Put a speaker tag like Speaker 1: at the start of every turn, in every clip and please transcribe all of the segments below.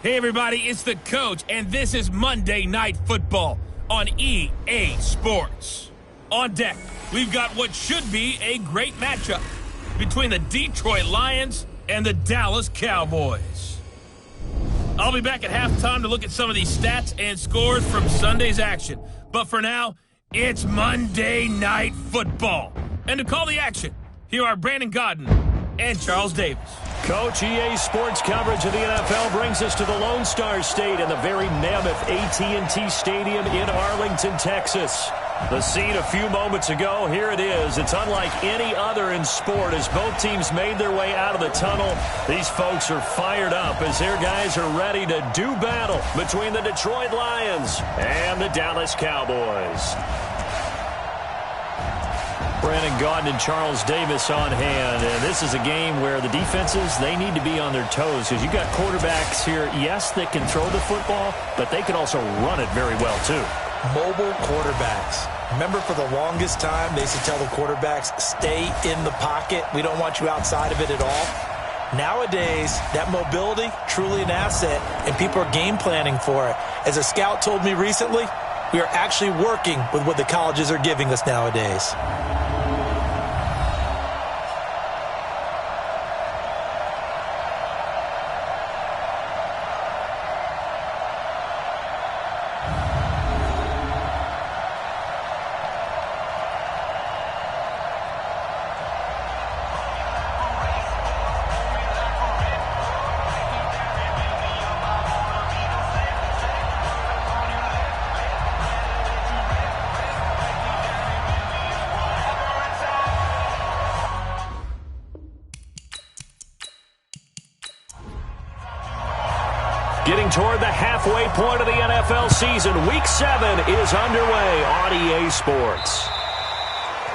Speaker 1: Hey everybody, it's the coach, and this is Monday Night Football on EA Sports. On deck, we've got what should be a great matchup between the Detroit Lions and the Dallas Cowboys. I'll be back at halftime to look at some of these stats and scores from Sunday's action. But for now, it's Monday Night Football. And to call the action, here are Brandon Godden and Charles Davis.
Speaker 2: Coach, EA Sports coverage of the NFL brings us to the Lone Star State in the very mammoth AT&T Stadium in Arlington, Texas. The scene a few moments ago, here it is. It's unlike any other in sport as both teams made their way out of the tunnel. These folks are fired up as their guys are ready to do battle between the Detroit Lions and the Dallas Cowboys. Brandon Gaudin and Charles Davis on hand. And this is a game where the defenses, they need to be on their toes because you got quarterbacks here, yes, that can throw the football, but they can also run it very well, too.
Speaker 3: Mobile quarterbacks. Remember, for the longest time, they used to tell the quarterbacks, stay in the pocket. We don't want you outside of it at all. Nowadays, that mobility, truly an asset, and people are game planning for it. As a scout told me recently, we are actually working with what the colleges are giving us nowadays.
Speaker 2: Getting toward the halfway point of the NFL season, Week 7 is underway on EA Sports.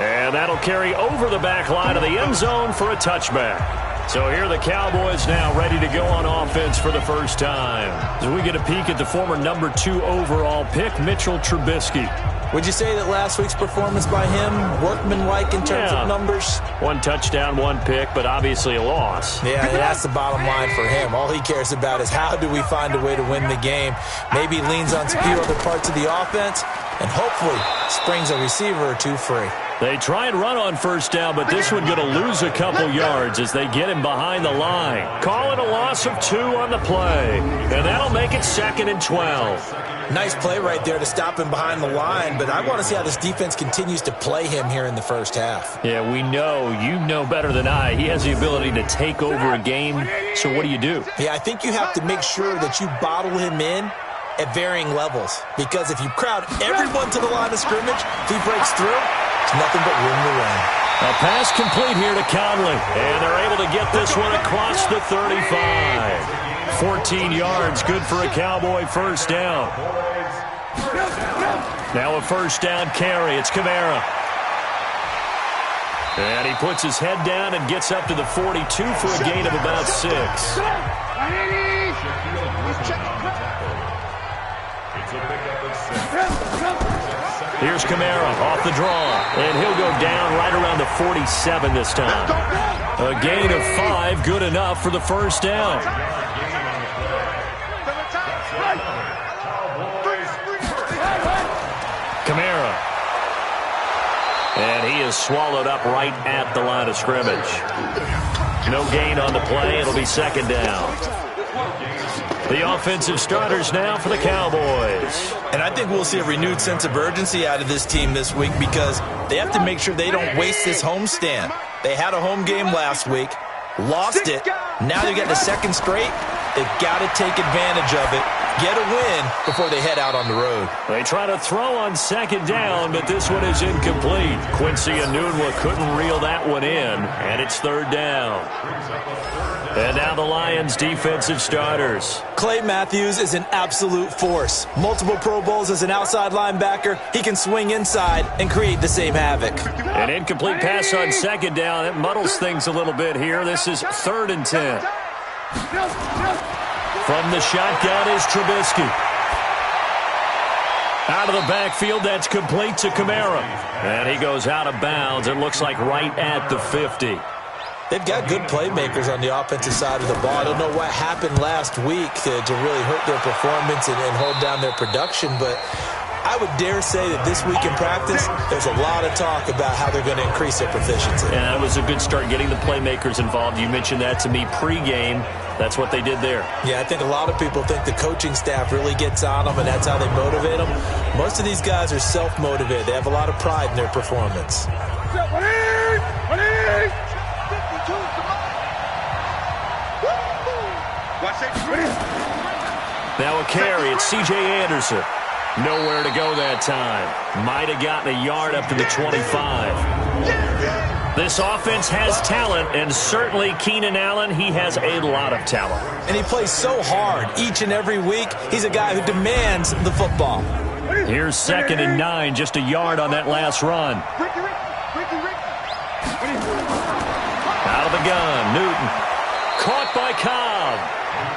Speaker 2: And that'll carry over the back line of the end zone for a touchback. So here are the Cowboys now ready to go on offense for the first time. As we get a peek at the former number 2 overall pick, Mitchell Trubisky.
Speaker 3: Would you say that last week's performance by him, workmanlike in terms of numbers? 1 touchdown, 1 pick, but obviously a loss. Yeah, that's the bottom line for him. All he cares about is how do we find a way to win the game. Maybe leans on a few other parts of the offense, and hopefully springs a receiver or two free.
Speaker 2: They try and run on first down, but this one going to lose a couple yards as they get him behind the line. Call it a loss of 2 on the play, and that'll make it 2nd and 12.
Speaker 3: Nice play right there to stop him behind the line, but I want to see how this defense continues to play him here in the first half.
Speaker 2: Yeah, we know. You know better than I. He has the ability to take over a game, so what do you do?
Speaker 3: Yeah, I think you have to make sure that you bottle him in at varying levels, because if you crowd everyone to the line of scrimmage, if he breaks through, it's nothing but room to run.
Speaker 2: A pass complete here to Conley, and they're able to get this one across the 35. 14 yards, good for a Cowboy first down. Now a first down carry. It's Kamara. And he puts his head down and gets up to the 42 for a gain of about 6. Here's Kamara off the draw, and he'll go down right around the 47 this time. A gain of 5, good enough for the first down. Kamara. And he is swallowed up right at the line of scrimmage. No gain on the play. It'll be 2nd down. The offensive starters now for the Cowboys.
Speaker 3: And I think we'll see a renewed sense of urgency out of this team this week because they have to make sure they don't waste this homestand. They had a home game last week, lost it. Now they're getting a 2nd straight. They've got to take advantage of it, get a win before they head out on the road.
Speaker 2: They try to throw on 2nd down, but this one is incomplete. Quincy Enunwa couldn't reel that one in, and it's 3rd down. And now the Lions' defensive starters.
Speaker 3: Clay Matthews is an absolute force. Multiple Pro Bowls as an outside linebacker. He can swing inside and create the same havoc.
Speaker 2: An incomplete pass on 2nd down. It muddles things a little bit here. This is 3rd and 10. From the shotgun is Trubisky. Out of the backfield, that's complete to Kamara. And he goes out of bounds. It looks like right at the 50.
Speaker 3: They've got good playmakers on the offensive side of the ball. I don't know what happened last week to really hurt their performance and hold down their production, but I would dare say that this week in practice, there's a lot of talk about how they're going to increase their proficiency.
Speaker 2: And that was a good start getting the playmakers involved. You mentioned that to me pregame. That's what they did there.
Speaker 3: Yeah, I think a lot of people think the coaching staff really gets on them, and that's how they motivate them. Most of these guys are self-motivated. They have a lot of pride in their performance.
Speaker 2: Now a carry. It's C.J. Anderson. Nowhere to go that time. Might have gotten a yard up to the 25. This offense has talent, and certainly Keenan Allen, he has a lot of talent.
Speaker 3: And he plays so hard each and every week. He's a guy who demands the football.
Speaker 2: Here's 2nd and 9, just a yard on that last run. Out of the gun, Newton. Caught by Cobb.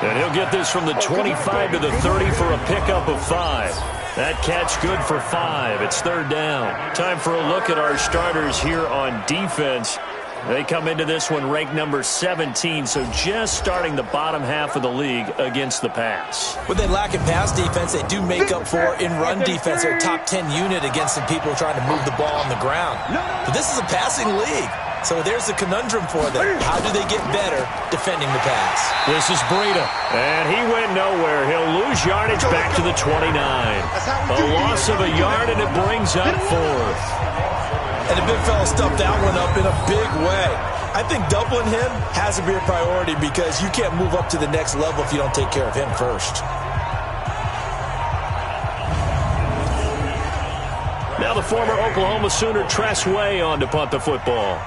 Speaker 2: And he'll get this from the 25 to the 30 for a pickup of 5. That catch good for 5. It's 3rd down. Time for a look at our starters here on defense. They come into this one ranked number 17, so just starting the bottom half of the league against the pass.
Speaker 3: When they lack in pass defense, they do make up for in run defense. They're a top 10 unit against some people trying to move the ball on the ground. But this is a passing league. So there's the conundrum for them. How do they get better defending the pass?
Speaker 2: This is Breida, and he went nowhere. He'll lose yardage back to the 29. A loss of a yard, and it brings up 4th.
Speaker 3: And the big fella stuffed that one up in a big way. I think doubling him has to be a priority because you can't move up to the next level if you don't take care of him first.
Speaker 2: Now the former Oklahoma Sooner Tress Way on to punt the football.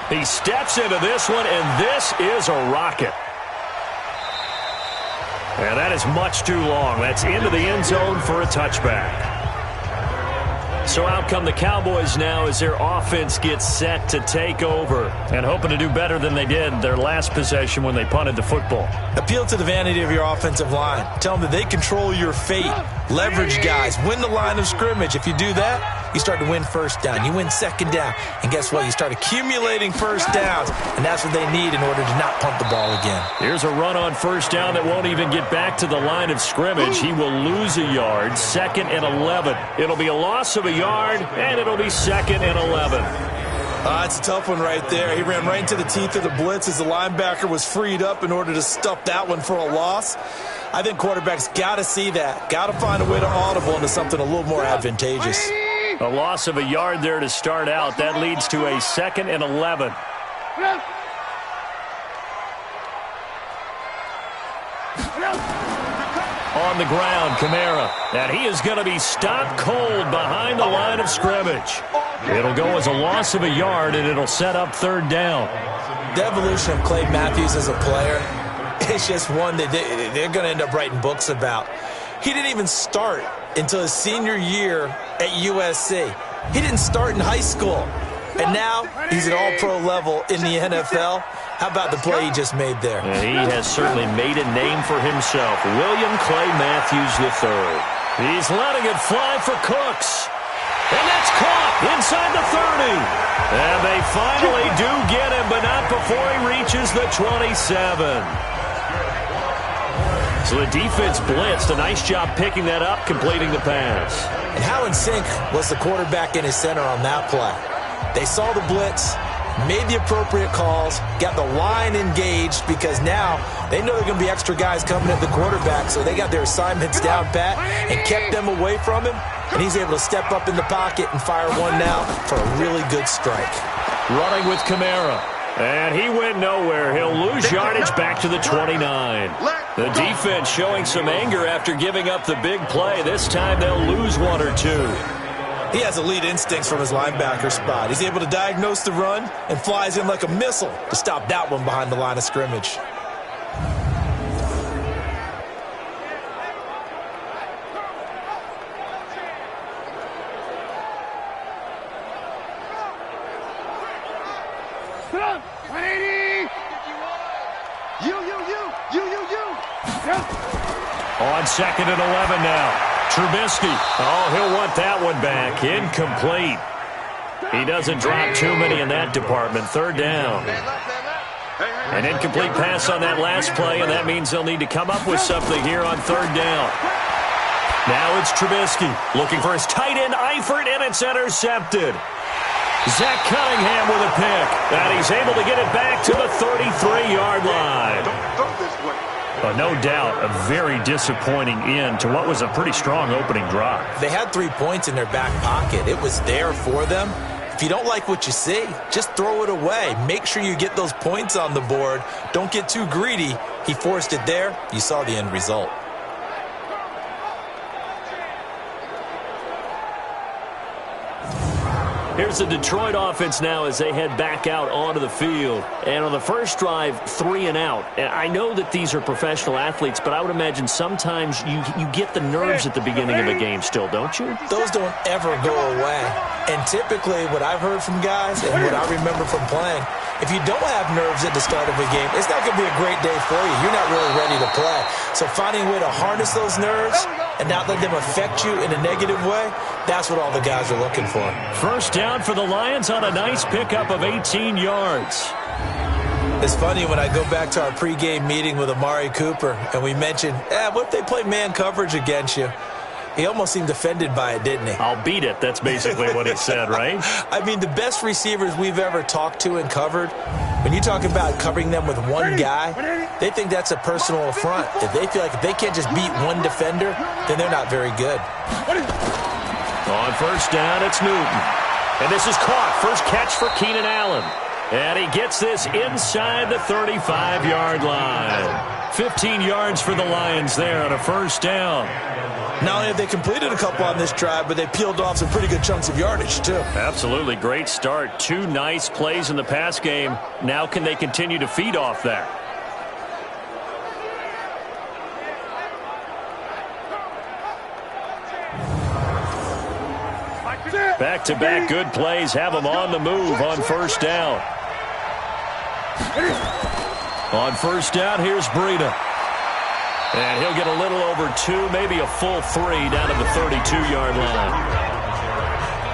Speaker 2: He steps into this one, and this is a rocket. And that is much too long. That's into the end zone for a touchback. So out come the Cowboys now as their offense gets set to take over and hoping to do better than they did their last possession when they punted the football.
Speaker 3: Appeal to the vanity of your offensive line. Tell them that they control your fate. Leverage guys. Win the line of scrimmage. If you do that, you start to win 1st down. You win 2nd down. And guess what? You start accumulating 1st downs. And that's what they need in order to not punt the ball again.
Speaker 2: Here's a run on 1st down that won't even get back to the line of scrimmage. He will lose a yard. 2nd and 11. It'll be a loss of a yard, and it'll be 2nd and 11.
Speaker 3: It's a tough one right there. He ran right into the teeth of the blitz as the linebacker was freed up in order to stuff that one for a loss. I think quarterbacks got to see that. Got to find a way to audible into something a little more advantageous.
Speaker 2: A loss of a yard there to start out. That leads to a 2nd and 11. On the ground, Kamara. And he is going to be stopped cold behind the line of scrimmage. It'll go as a loss of a yard, and it'll set up 3rd down.
Speaker 3: The evolution of Clay Matthews as a player, it's just one that they're going to end up writing books about. He didn't even start until his senior year at USC. He didn't start in high school. And now he's at all-pro level in the NFL. How about the play he just made there?
Speaker 2: And he has certainly made a name for himself. William Clay Matthews III. He's letting it fly for Cooks. And that's caught inside the 30. And they finally do get him, but not before he reaches the 27. So the defense blitzed. A nice job picking that up, completing the pass.
Speaker 3: And how in sync was the quarterback and his center on that play? They saw the blitz, made the appropriate calls, got the line engaged because now they know there are going to be extra guys coming at the quarterback, so they got their assignments down pat and kept them away from him, and he's able to step up in the pocket and fire one now for a really good strike.
Speaker 2: Running with Kamara. And he went nowhere. He'll lose yardage back to the 29. The defense showing some anger after giving up the big play. This time they'll lose 1 or 2.
Speaker 3: He has elite instincts from his linebacker spot. He's able to diagnose the run and flies in like a missile to stop that one behind the line of scrimmage.
Speaker 2: On 2nd and 11 now. Trubisky. Oh, he'll want that one back. Incomplete. He doesn't drop too many in that department. Third down. An incomplete pass on that last play, and that means they'll need to come up with something here on third down. Now it's Trubisky looking for his tight end, Eifert, and it's intercepted. Zach Cunningham with a pick, and he's able to get it back to the 33-yard line. No doubt, a very disappointing end to what was a pretty strong opening drive.
Speaker 3: They had 3 points in their back pocket. It was there for them. If you don't like what you see, just throw it away. Make sure you get those points on the board. Don't get too greedy. He forced it there. You saw the end result.
Speaker 2: Here's the Detroit offense now as they head back out onto the field. And on the first drive, 3 and out. And I know that these are professional athletes, but I would imagine sometimes you get the nerves at the beginning of a game still, don't you?
Speaker 3: Those don't ever go away. And typically what I've heard from guys and what I remember from playing, if you don't have nerves at the start of a game, it's not going to be a great day for you. You're not really ready to play. So finding a way to harness those nerves and not let them affect you in a negative way, that's what all the guys are looking for.
Speaker 2: First down for the Lions on a nice pickup of 18 yards.
Speaker 3: It's funny when I go back to our pregame meeting with Amari Cooper and we mentioned, what if they play man coverage against you? He almost seemed offended by it, didn't he?
Speaker 2: I'll beat it. That's basically what he said, right?
Speaker 3: I mean, the best receivers we've ever talked to and covered, when you talk about covering them with one guy, they think that's a personal affront. If they feel like if they can't just beat one defender, then they're not very good.
Speaker 2: On first down, it's Newton. And this is caught. First catch for Keenan Allen. And he gets this inside the 35-yard line. 15 yards for the Lions there on a first down.
Speaker 3: Not only have they completed a couple on this drive, but they peeled off some pretty good chunks of yardage, too.
Speaker 2: Absolutely. Great start. 2 nice plays in the pass game. Now can they continue to feed off that? Back-to-back good plays have them on the move on first down. On first down, here's Breida. And he'll get a little over 2, maybe a full 3 down to the 32-yard line.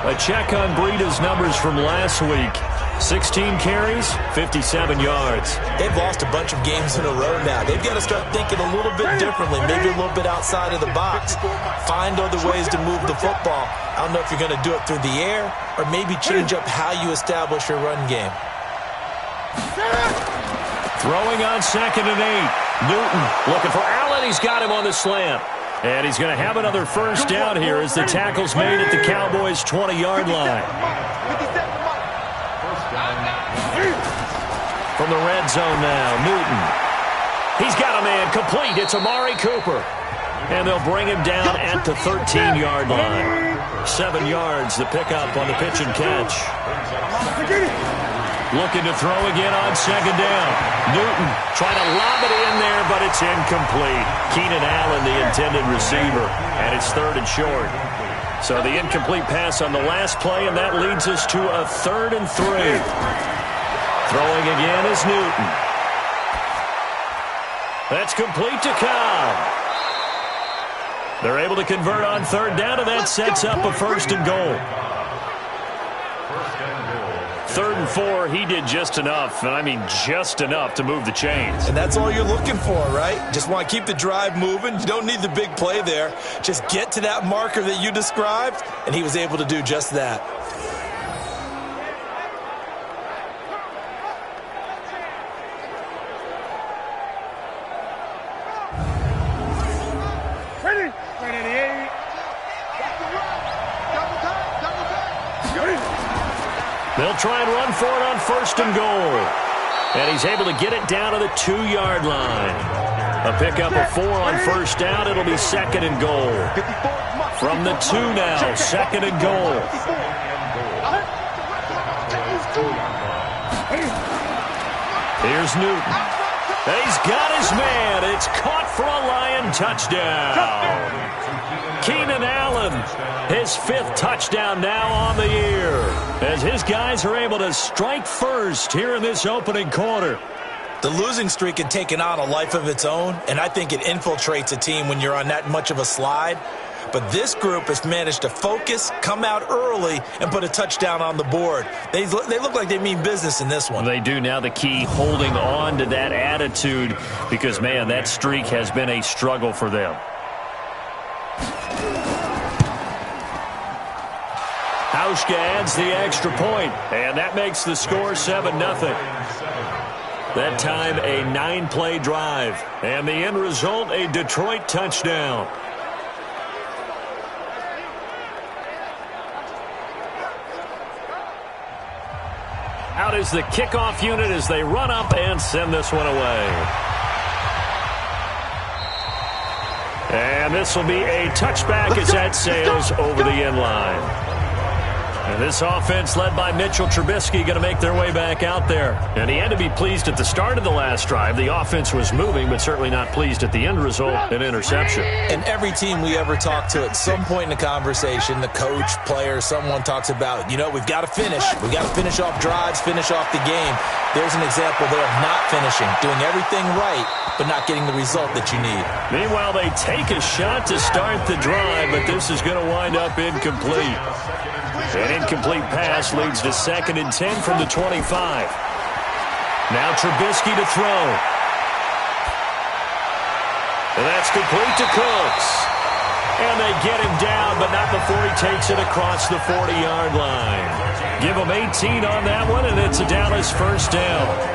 Speaker 2: A check on Breida's numbers from last week. 16 carries, 57 yards.
Speaker 3: They've lost a bunch of games in a row now. They've got to start thinking a little bit differently, maybe a little bit outside of the box. Find other ways to move the football. I don't know if you're going to do it through the air or maybe change up how you establish your run game.
Speaker 2: Throwing on 2nd and 8. Newton looking for Allen. He's got him on the slant. And he's going to have another first down here as the tackle's made at the Cowboys' 20-yard line. From the red zone now, Newton. He's got a man complete. It's Amari Cooper. And they'll bring him down at the 13-yard line. 7 yards, the pickup on the pitch and catch. Looking to throw again on 2nd down. Newton trying to lob it in there, but it's incomplete. Keenan Allen, the intended receiver, and it's 3rd and short. So the incomplete pass on the last play, and that leads us to a 3rd and 3. Throwing again is Newton. That's complete to Cobb. They're able to convert on 3rd down, and that sets up a 1st and goal. 3rd and 4, he did just enough, and I mean just enough to move the chains.
Speaker 3: And that's all you're looking for, right? Just want to keep the drive moving. You don't need the big play there. Just get to that marker that you described, and he was able to do just that.
Speaker 2: They'll try and run for it on 1st and goal. And he's able to get it down to the 2-yard line. A pickup of 4 on 1st down. It'll be 2nd and goal. From the 2 now, 2nd and goal. Here's Newton. He's got his man. It's caught for a Lion touchdown. Keenan Allen, his 5th touchdown now on the year, as his guys are able to strike first here in this opening quarter.
Speaker 3: The losing streak had taken on a life of its own, and I think it infiltrates a team when you're on that much of a slide. But this group has managed to focus, come out early, and put a touchdown on the board. They look like they mean business in this one.
Speaker 2: They do. Now the key, holding on to that attitude, because, man, that streak has been a struggle for them. Hauschka adds the extra point, and that makes the score 7-0. That time a 9-play drive, and the end result a Detroit touchdown. Out is the kickoff unit as they run up and send this one away. And this will be a touchback as that sails over the end line. And this offense led by Mitchell Trubisky going to make their way back out there. And he had to be pleased at the start of the last drive. The offense was moving, but certainly not pleased at the end result, an interception.
Speaker 3: And every team we ever talk to, at some point in the conversation, the coach, player, someone talks about, we've got to finish. We've got to finish off drives, finish off the game. There's an example there of not finishing, doing everything right, but not getting the result that you need.
Speaker 2: Meanwhile, they take a shot to start the drive, but this is going to wind up incomplete. An incomplete pass leads to 2nd and 10 from the 25. Now Trubisky to throw. And that's complete to Cooks. And they get him down, but not before he takes it across the 40-yard line. Give him 18 on that one, and it's a Dallas first down.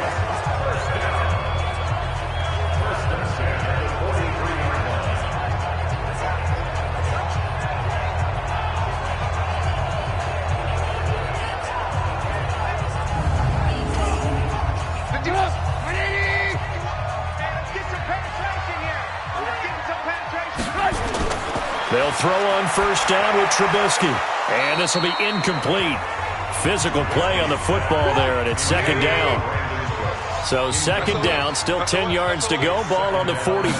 Speaker 2: They'll throw on first down with Trubisky. And this will be incomplete. Physical play on the football there, and it's 2nd down. So 2nd down, still 10 yards to go. Ball on the 43.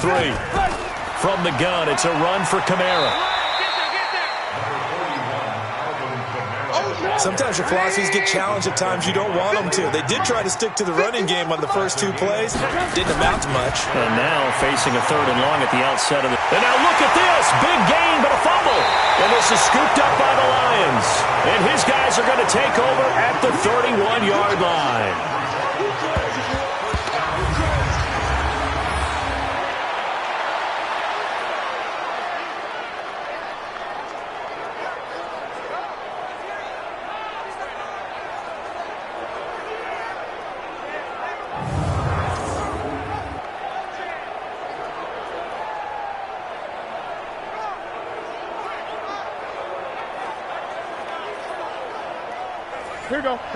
Speaker 2: From the gun, it's a run for Kamara.
Speaker 3: Sometimes your philosophies get challenged at times you don't want them to. They did try to stick to the running game on the first 2 plays. Didn't amount to much.
Speaker 2: And now facing a 3rd and long at the outset of it. And now look at this. Big gain, but a fumble. And this is scooped up by the Lions. And his guys are going to take over at the 31-yard line.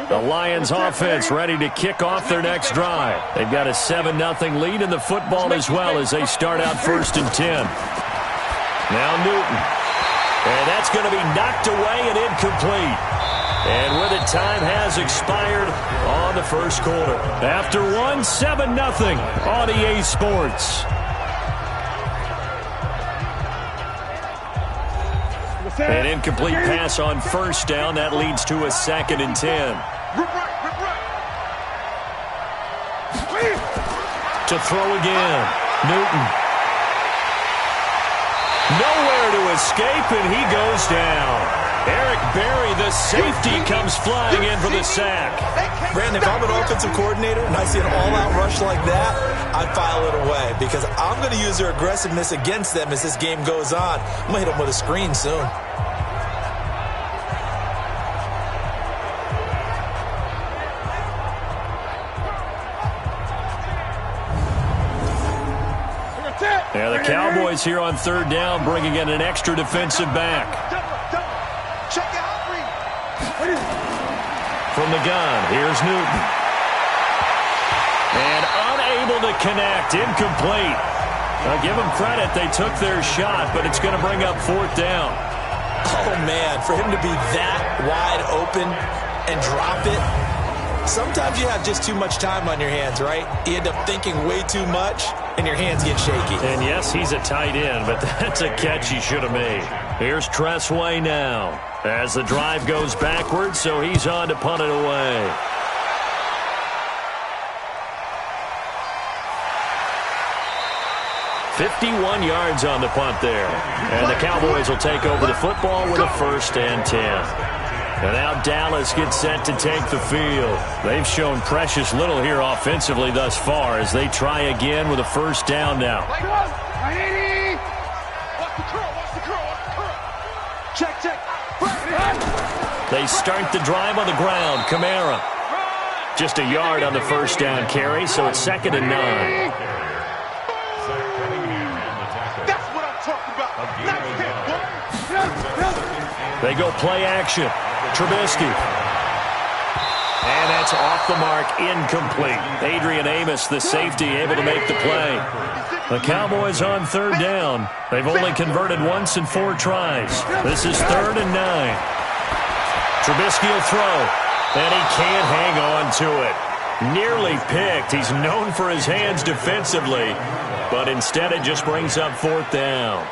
Speaker 2: The Lions offense ready to kick off their next drive. They've got a 7-0 lead in the football as well as they start out 1st and 10. Now Newton. And that's going to be knocked away and incomplete. And with it, time has expired on the first quarter. After 7-0 on EA Sports. An incomplete pass on first down. That leads to a 2nd and 10. To throw again. Newton. Nowhere to escape, and he goes down. Eric Berry, the safety, comes flying in for the sack.
Speaker 3: Brandon, if I'm an offensive coordinator and I see an all-out rush like that, I file it away because I'm going to use their aggressiveness against them as this game goes on. I'm going to hit them with a screen soon.
Speaker 2: Yeah, the Cowboys here on 3rd down, bringing in an extra defensive back. From the gun, here's Newton. And unable to connect, incomplete. I'll give them credit, they took their shot, but it's going to bring up 4th down.
Speaker 3: Oh, man, for him to be that wide open and drop it, sometimes you have just too much time on your hands, right? You end up thinking way too much, and your hands get shaky.
Speaker 2: And yes, he's a tight end, but that's a catch he should have made. Here's Tressway now as the drive goes backwards, so he's on to punt it away. 51 yards on the punt there. And the Cowboys will take over the football with a 1st and 10. And now Dallas gets set to take the field. They've shown precious little here offensively thus far as they try again with a 1st down now. They start the drive on the ground. Kamara. Just a yard on the 1st down carry, so it's 2nd and 9.
Speaker 4: That's what I'm talking about.
Speaker 2: They go play action. Trubisky. And that's off the mark, incomplete. Adrian Amos, the safety, able to make the play. The Cowboys on 3rd down. They've only converted once in 4 tries. This is 3rd and 9. Trubisky will throw. And he can't hang on to it. Nearly picked. He's known for his hands defensively. But instead it just brings up 4th down.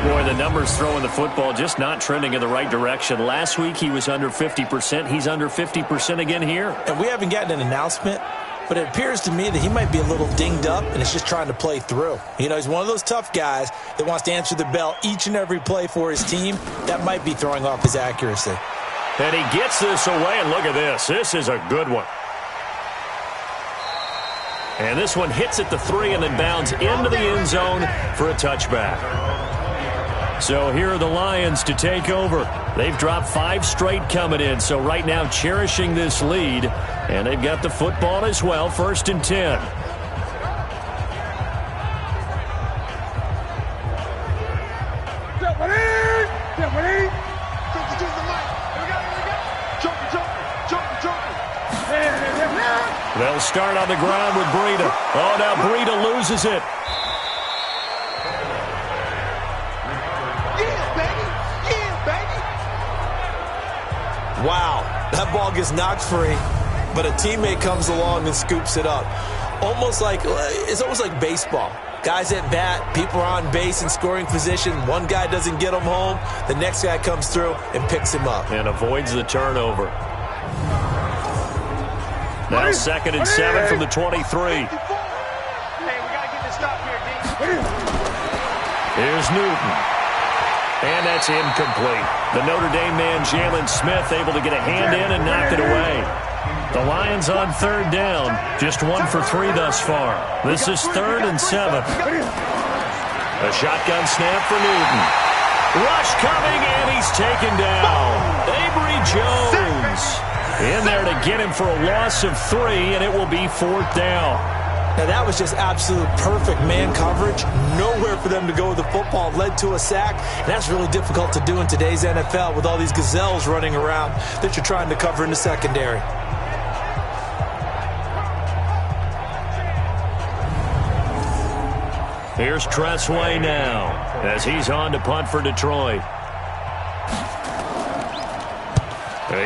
Speaker 2: Boy, the numbers throwing the football just not trending in the right direction. Last week he was under 50%. He's under 50% again here.
Speaker 3: And we haven't gotten an announcement, but it appears to me that he might be a little dinged up and is just trying to play through. You know, he's one of those tough guys that wants to answer the bell each and every play for his team. That might be throwing off his accuracy.
Speaker 2: And he gets this away, and look at this. This is a good one. And this one hits at the 3 and then bounds into the end zone for a touchback. So here are the Lions to take over. They've dropped 5 straight coming in, so right now cherishing this lead. And they've got the football as well, 1st and 10. They'll start on the ground with Breida. Oh, now Breida loses it.
Speaker 3: Wow, that ball gets knocked free, but a teammate comes along and scoops it up. It's almost like baseball. Guys at bat, people are on base in scoring position. One guy doesn't get him home. The next guy comes through and picks him up.
Speaker 2: And avoids the turnover. Now 2nd and 7 from the 23.
Speaker 4: Hey, we got to get this stop here, D.
Speaker 2: Here's Newton. And that's incomplete. The Notre Dame man, Jalen Smith, able to get a hand in and knock it away. The Lions on 3rd down. Just 1 for 3 thus far. This is 3rd and 7. A shotgun snap for Newton. Rush coming, and he's taken down. Avery Jones in there to get him for a loss of 3, and it will be 4th down.
Speaker 3: Now, that was just absolute perfect man coverage. Nowhere for them to go with the football. Led to a sack. And that's really difficult to do in today's NFL with all these gazelles running around that you're trying to cover in the secondary.
Speaker 2: Here's Tressway now as he's on to punt for Detroit.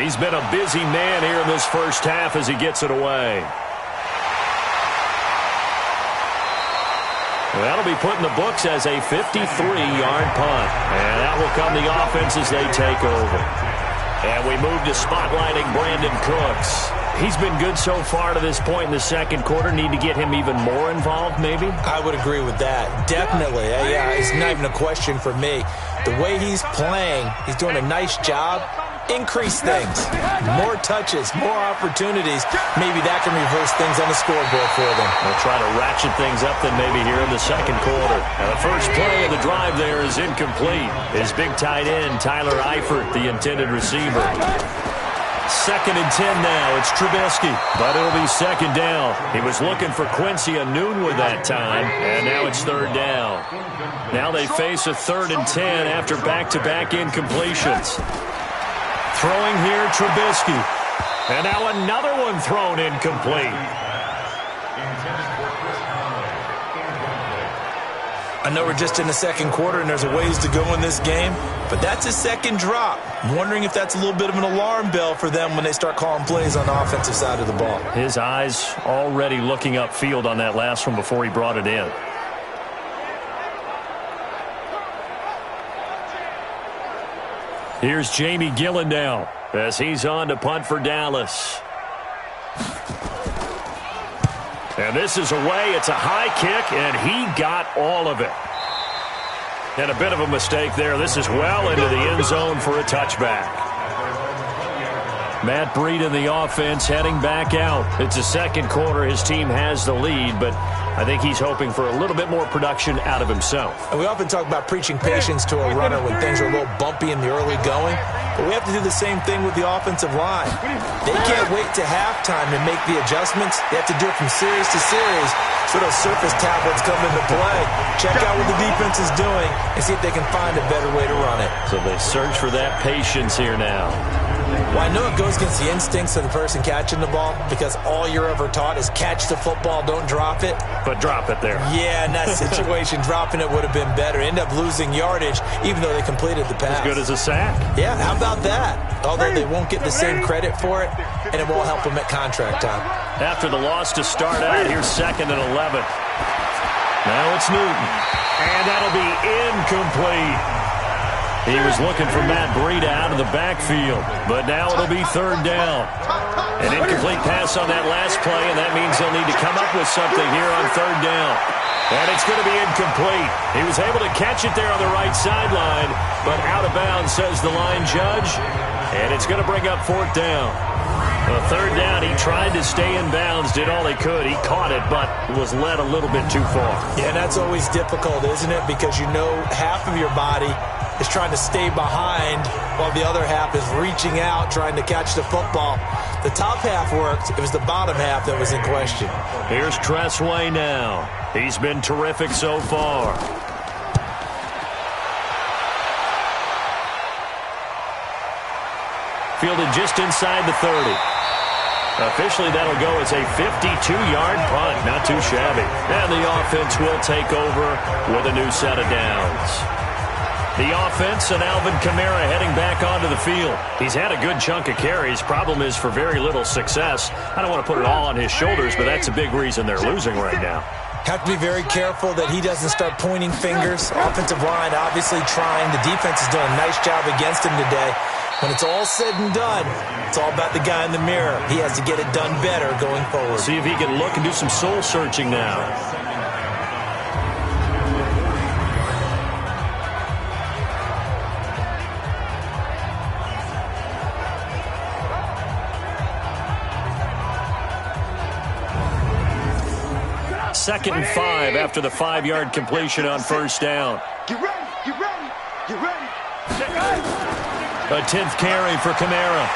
Speaker 2: He's been a busy man here in this first half as he gets it away. That'll be put in the books as a 53-yard punt. And that will come the offense as they take over. And we move to spotlighting Brandon Cooks. He's been good so far to this point in the second quarter. Need to get him even more involved, maybe?
Speaker 3: I would agree with that. Definitely. Yeah, it's not even a question for me. The way he's playing, he's doing a nice job. Increase things. More touches, more opportunities. Maybe that can reverse things on the scoreboard for them.
Speaker 2: They'll try to ratchet things up then maybe here in the second quarter. Now the first play of the drive there is incomplete. His big tight end, Tyler Eifert, the intended receiver. 2nd and 10 now. It's Trubisky, but it'll be 2nd down. He was looking for Quincy Enunwa that time, and now it's 3rd down. Now they face a 3rd and 10 after back-to-back incompletions. Throwing here, Trubisky. And now another one thrown incomplete.
Speaker 3: I know we're just in the second quarter and there's a ways to go in this game, but that's his second drop. I'm wondering if that's a little bit of an alarm bell for them when they start calling plays on the offensive side of the ball.
Speaker 2: His eyes already looking upfield on that last one before he brought it in. Here's Jamie Gillen now as he's on to punt for Dallas. And this is away. It's a high kick, and he got all of it. And a bit of a mistake there. This is well into the end zone for a touchback. Matt Breed in the offense heading back out. It's the second quarter. His team has the lead, but I think he's hoping for a little bit more production out of himself.
Speaker 3: And we often talk about preaching patience to a runner when things are a little bumpy in the early going, but we have to do the same thing with the offensive line. They can't wait to halftime to make the adjustments. They have to do it from series to series so those surface tablets come into play. Check out what the defense is doing and see if they can find a better way to run it.
Speaker 2: So they search for that patience here now.
Speaker 3: Well, I know it goes against the instincts of the person catching the ball because all you're ever taught is catch the football, don't drop it.
Speaker 2: But drop it there.
Speaker 3: Yeah, in that situation, dropping it would have been better. End up losing yardage even though they completed the pass.
Speaker 2: As good as a sack.
Speaker 3: Yeah, how about that? Although they won't get the same credit for it, and it won't help them at contract time.
Speaker 2: After the loss to start out, here's 2nd and 11. Now it's Newton. And that'll be incomplete. He was looking for Matt Breida out of the backfield, but now it'll be 3rd down. An incomplete pass on that last play, and that means they'll need to come up with something here on 3rd down. And it's going to be incomplete. He was able to catch it there on the right sideline, but out of bounds, says the line judge. And it's going to bring up 4th down. Well, 3rd down, he tried to stay in bounds, did all he could. He caught it, but was led a little bit too far.
Speaker 3: Yeah, and that's always difficult, isn't it? Because you know half of your body is trying to stay behind while the other half is reaching out, trying to catch the football. The top half worked. It was the bottom half that was in question.
Speaker 2: Here's Tressway now. He's been terrific so far. Fielded just inside the 30. Officially, that'll go as a 52-yard punt. Not too shabby. And the offense will take over with a new set of downs. The offense and Alvin Kamara heading back onto the field. He's had a good chunk of carries. Problem is for very little success. I don't want to put it all on his shoulders, but that's a big reason they're losing right now.
Speaker 3: Have to be very careful that he doesn't start pointing fingers. Offensive line obviously trying. The defense has done a nice job against him today. When it's all said and done, it's all about the guy in the mirror. He has to get it done better going forward.
Speaker 2: See if he can look and do some soul searching now. Second and 5 after the 5-yard completion on 1st down.
Speaker 4: Get ready, get ready, get ready.
Speaker 2: A 10th carry for Kamara.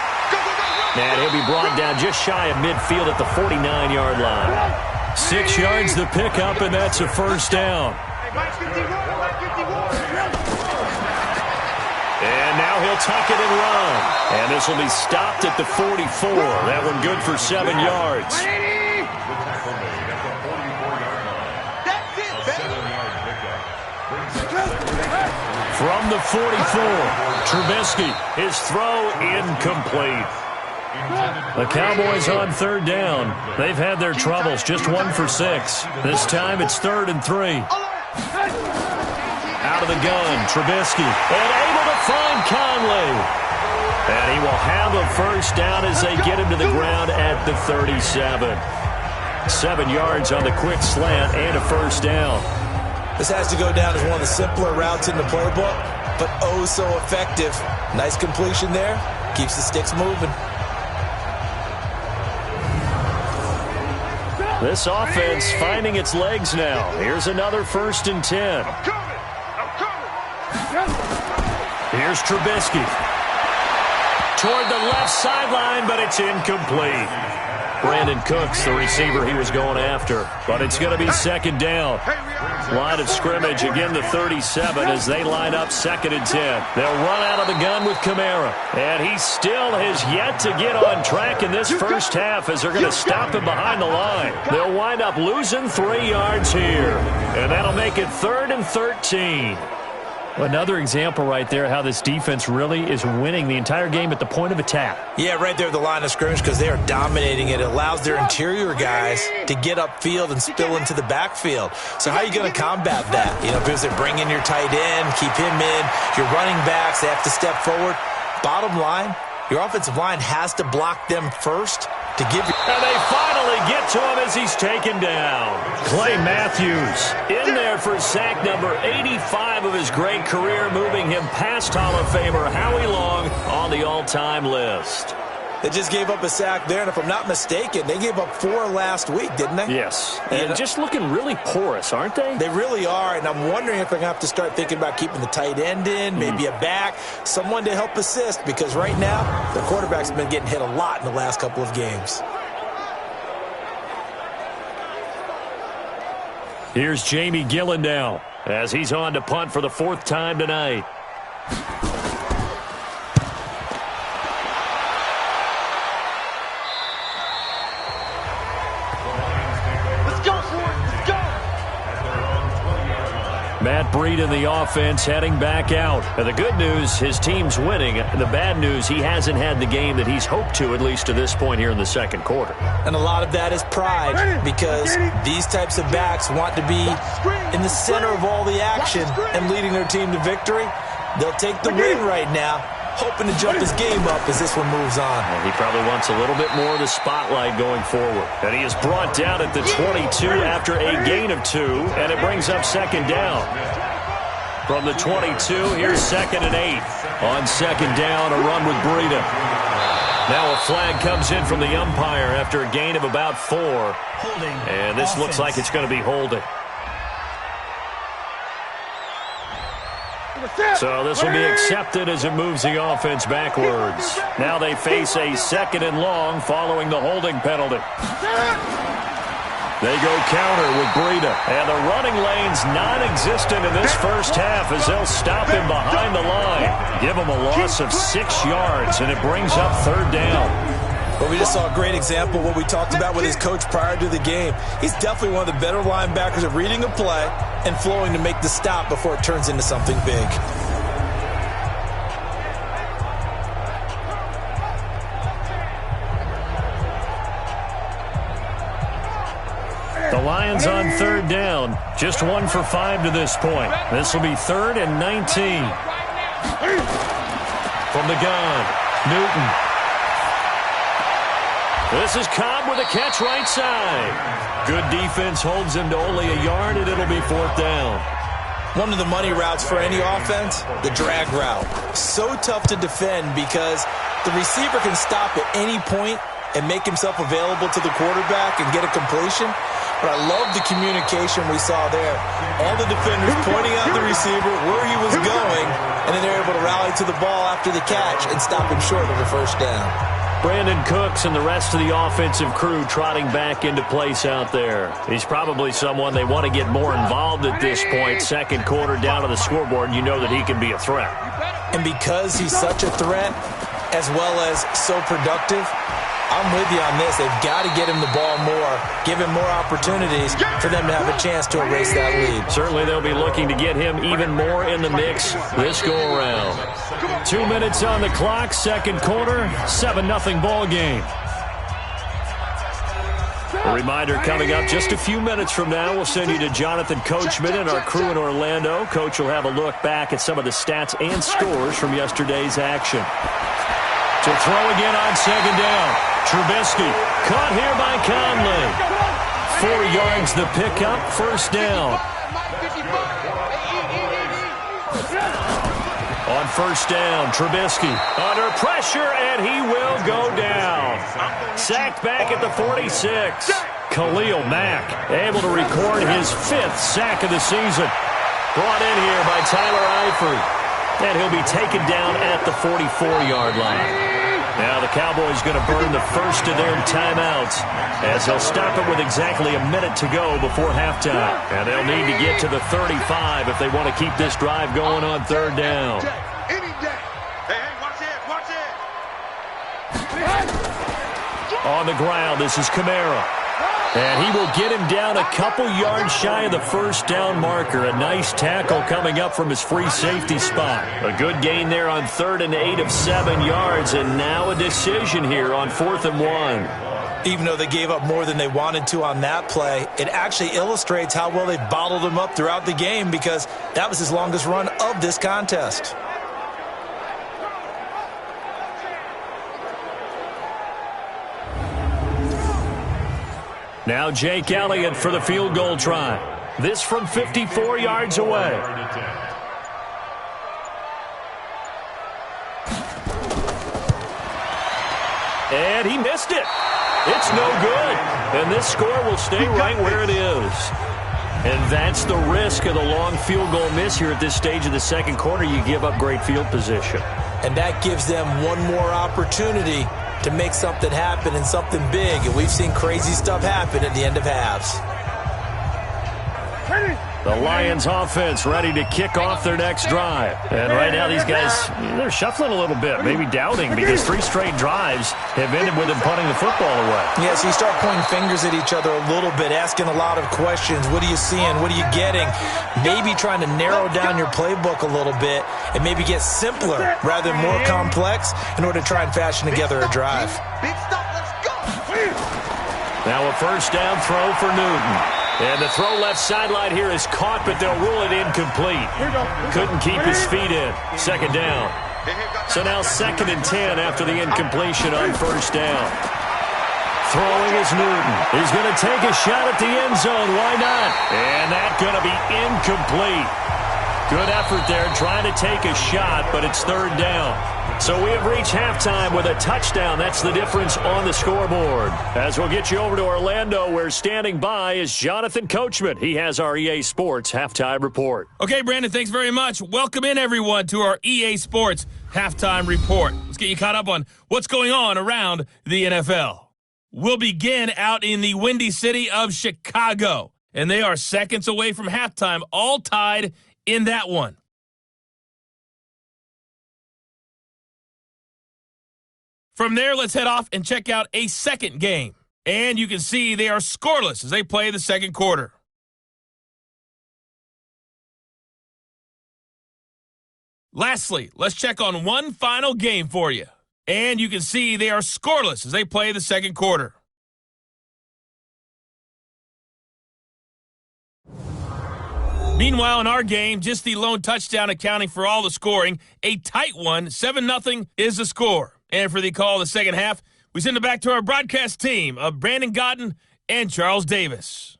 Speaker 2: And he'll be brought down just shy of midfield at the 49-yard line. 6 yards the pickup, and that's a 1st down. And now he'll tuck it and run. And this will be stopped at the 44. That one good for 7 yards. From the 44, Trubisky, his throw incomplete. The Cowboys on 3rd down. They've had their troubles, just 1 for 6. This time it's 3rd and 3. Out of the gun, Trubisky, and able to find Conley. And he will have a 1st down as they get him to the ground at the 37. 7 yards on the quick slant and a 1st down.
Speaker 3: This has to go down as one of the simpler routes in the playbook, but oh so effective. Nice completion there. Keeps the sticks moving.
Speaker 2: This offense finding its legs now. Here's another 1st and 10. Here's Trubisky. Toward the left sideline, but it's incomplete. Brandon Cooks, the receiver he was going after. But it's going to be 2nd down. Line of scrimmage, again the 37 as they line up 2nd and 10. They'll run out of the gun with Kamara. And he still has yet to get on track in this first half as they're going to stop him behind the line. They'll wind up losing 3 yards here. And that'll make it 3rd and 13. Another example right there how this defense really is winning the entire game at the point of attack.
Speaker 3: Yeah, right there at the line of scrimmage because they are dominating it. It allows their interior guys to get upfield and spill into the backfield. So how are you going to combat that? You know, because they bring in your tight end, keep him in, your running backs, they have to step forward. Bottom line, your offensive line has to block them first to to give you.
Speaker 2: And they finally get to him as he's taken down. Clay Matthews in there for sack number 85 of his great career, moving him past Hall of Famer Howie Long on the all-time list.
Speaker 3: They just gave up a sack there, and if I'm not mistaken, they gave up 4 last week, didn't they?
Speaker 2: Yes, and just looking really porous, aren't they?
Speaker 3: They really are, and I'm wondering if I'm going to have to start thinking about keeping the tight end in, maybe a back, someone to help assist, because right now, the quarterback's been getting hit a lot in the last couple of games.
Speaker 2: Here's Jamie Gillen now, as he's on to punt for the 4th time tonight. Matt Breed in the offense heading back out. And the good news, his team's winning. The bad news, he hasn't had the game that he's hoped to, at least to this point here in the second quarter.
Speaker 3: And a lot of that is pride, because these types of backs want to be in the center of all the action and leading their team to victory. They'll take the win right now, hoping to jump his game up as this one moves on.
Speaker 2: And he probably wants a little bit more of the spotlight going forward. And he is brought down at the 22 after a gain of 2, and it brings up second down. From the 22, here's 2nd and 8. On second down, a run with Breida. Now a flag comes in from the umpire after a gain of about 4. And this looks like it's going to be holding. So this will be accepted as it moves the offense backwards. Now they face a 2nd and long following the holding penalty. They go counter with Breida. And the running lane's non-existent in this first half as they'll stop him behind the line. Give him a loss of 6 yards, and it brings up 3rd down.
Speaker 3: Well, we just saw a great example of what we talked about with his coach prior to the game. He's definitely one of the better linebackers at reading a play and flowing to make the stop before it turns into something big.
Speaker 2: The Lions on 3rd down. Just 1 for 5 to this point. This will be 3rd and 19. From the gun, Newton. This is Cobb with a catch right side. Good defense holds him to only a yard, and it'll be 4th down.
Speaker 3: One of the money routes for any offense, the drag route. So tough to defend because the receiver can stop at any point and make himself available to the quarterback and get a completion. But I love the communication we saw there. All the defenders pointing out the receiver, where he was going, and then they're able to rally to the ball after the catch and stop him short of a 1st down.
Speaker 2: Brandon Cooks and the rest of the offensive crew trotting back into place out there. He's probably someone they want to get more involved at this point. Second quarter down on the scoreboard, and you know that he can be a threat.
Speaker 3: And because he's such a threat, as well as so productive, I'm with you on this. They've got to get him the ball more, give him more opportunities for them to have a chance to erase that lead.
Speaker 2: Certainly they'll be looking to get him even more in the mix this go-around. 2 minutes on the clock, second quarter, 7-0 ball game. A reminder coming up just a few minutes from now, we'll send you to Jonathan Coachman and our crew in Orlando. Coach will have a look back at some of the stats and scores from yesterday's action. To throw again on second down. Trubisky caught here by Conley. 4 yards the pickup, 1st down. On 1st down, Trubisky under pressure, and he will go down. Sacked back at the 46. Khalil Mack able to record his 5th sack of the season. Brought in here by Tyler Eifert. And he'll be taken down at the 44-yard line. Now the Cowboys going to burn the first of their timeouts as they'll stop it with exactly a minute to go before halftime. And they'll need to get to the 35 if they want to keep this drive going on 3rd down. On the ground, this is Kamara. And he will get him down a couple yards shy of the 1st down marker. A nice tackle coming up from his free safety spot. A good gain there on 3rd and 8 of 7 yards. And now a decision here on 4th and 1.
Speaker 3: Even though they gave up more than they wanted to on that play, it actually illustrates how well they've bottled him up throughout the game because that was his longest run of this contest.
Speaker 2: Now Jake Elliott for the field goal try. This from 54 yards away. And he missed it. It's no good. And this score will stay right where it is. And that's the risk of the long field goal miss here at this stage of the second quarter. You give up great field position.
Speaker 3: And that gives them one more opportunity to make something happen and something big. And we've seen crazy stuff happen at the end of halves.
Speaker 2: The Lions offense ready to kick off their next drive. And right now these guys, they're shuffling a little bit, maybe doubting, because 3 straight drives have ended with them punting the football away.
Speaker 3: Yeah, so you start pointing fingers at each other a little bit, asking a lot of questions. What are you seeing? What are you getting? Maybe trying to narrow down your playbook a little bit and maybe get simpler rather than more complex in order to try and fashion together a drive.
Speaker 2: Now a first down throw for Newton. And the throw left sideline here is caught, but they'll rule it incomplete. Couldn't keep his feet in. Second down. So now 2nd and 10 after the incompletion on first down. Throwing is Newton. He's going to take a shot at the end zone. Why not? And that's going to be incomplete. Good effort there trying to take a shot, but it's 3rd down. So we have reached halftime with a touchdown. That's the difference on the scoreboard. As we'll get you over to Orlando, where standing by is Jonathan Coachman. He has our EA Sports Halftime Report.
Speaker 1: Okay, Brandon, thanks very much. Welcome in, everyone, to our EA Sports Halftime Report. Let's get you caught up on what's going on around the NFL. We'll begin out in the windy city of Chicago, and they are seconds away from halftime, all tied in that one. From there, let's head off and check out a second game. And you can see they are scoreless as they play the second quarter. Lastly, let's check on one final game for you. And you can see they are scoreless as they play the second quarter. Meanwhile, in our game, just the lone touchdown accounting for all the scoring. A tight one, 7-0 is the score. And for the call of the second half, we send it back to our broadcast team of Brandon Godden and Charles Davis.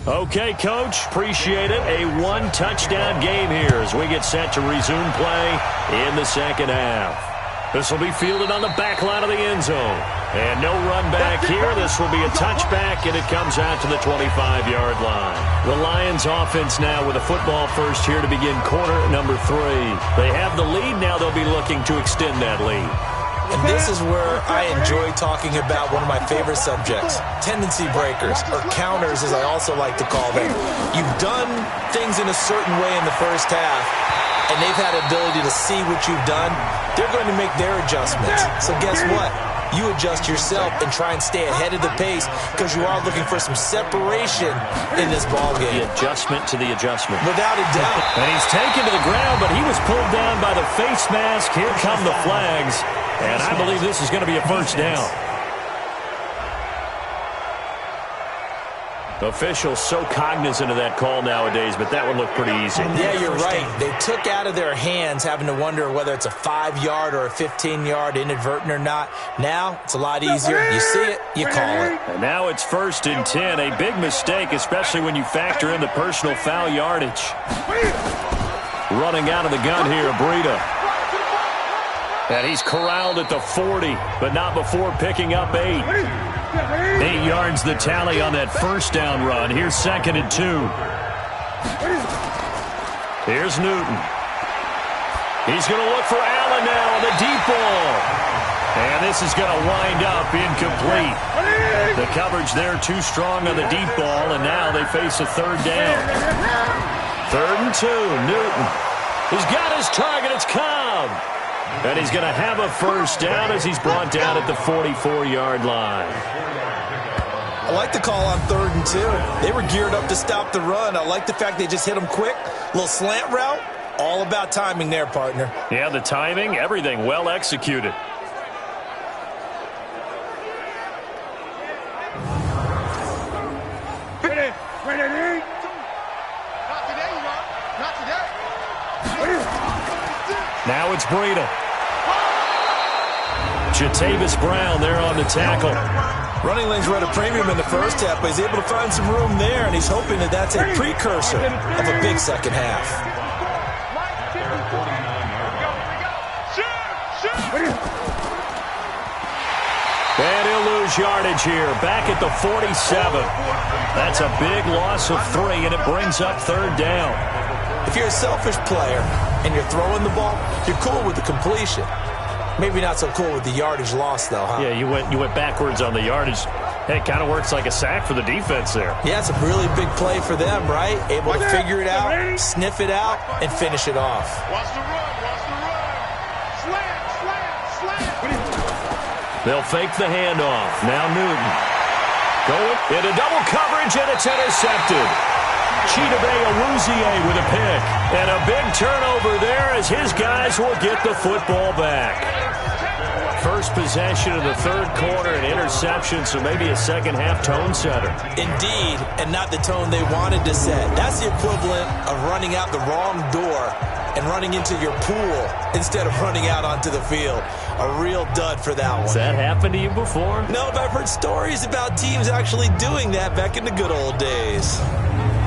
Speaker 2: Okay, Coach, appreciate it. A one-touchdown game here as we get set to resume play in the second half. This will be fielded on the back line of the end zone. And no run back here. This will be a touchback, and it comes out to the 25-yard line. The Lions offense now with a football first here to begin quarter number 3. They have the lead. Now they'll be looking to extend that lead.
Speaker 3: And this is where I enjoy talking about one of my favorite subjects, tendency breakers, or counters as I also like to call them. You've done things in a certain way in the first half, and they've had ability to see what you've done. They're going to make their adjustments. So guess what? You adjust yourself and try and stay ahead of the pace because you are looking for some separation in this ballgame.
Speaker 2: The adjustment to the adjustment.
Speaker 3: Without a doubt.
Speaker 2: And he's taken to the ground, but he was pulled down by the face mask. Here come the flags. And I believe this is going to be a first down. Officials so cognizant of that call nowadays, but that one looked pretty easy.
Speaker 3: Yeah, you're right. They took out of their hands having to wonder whether it's a 5-yard or a 15-yard, inadvertent or not. Now, it's a lot easier. You see it, you call it.
Speaker 2: And now it's 1st and 10. A big mistake, especially when you factor in the personal foul yardage. Running out of the gun here, Breida. And he's corralled at the 40, but not before picking up 8. 8 yards the tally on that first down run. Here's 2nd and 2. Here's Newton. He's going to look for Allen now on the deep ball. And this is going to wind up incomplete. The coverage there too strong on the deep ball, and now they face a 3rd down. 3rd and 2, Newton. He's got his target. It's Cobb. And he's going to have a first down as he's brought down at the 44-yard line.
Speaker 3: I like the call on 3rd and 2. They were geared up to stop the run. I like the fact they just hit them quick. Little slant route. All about timing there, partner.
Speaker 2: Yeah, the timing, everything well executed. Now it's Breida. Jatavis Brown there on the tackle.
Speaker 3: Running lanes were at a premium in the first half, but he's able to find some room there, and he's hoping that that's a precursor of a big second half.
Speaker 2: And he'll lose yardage here, back at the 47. That's a big loss of 3, and it brings up third down.
Speaker 3: If you're a selfish player and you're throwing the ball, you're cool with the completion. Maybe not so cool with the yardage loss, though, huh?
Speaker 2: Yeah, you went backwards on the yardage. Hey, it kind of works like a sack for the defense there.
Speaker 3: Yeah, it's a really big play for them, right? Able to figure it out, sniff it out, and finish it off.
Speaker 4: Watch the run.
Speaker 2: They'll fake the handoff. Now Newton. Going into double coverage, and it's intercepted. Chidobe Awuzie with a pick. And a big turnover there as his guys will get the football back. First possession of the third quarter, an interception, so maybe a second-half tone setter.
Speaker 3: Indeed, and not the tone they wanted to set. That's the equivalent of running out the wrong door and running into your pool instead of running out onto the field. A real dud for that one.
Speaker 2: Has that happened to you before?
Speaker 3: No, but I've heard stories about teams actually doing that back in the good old days.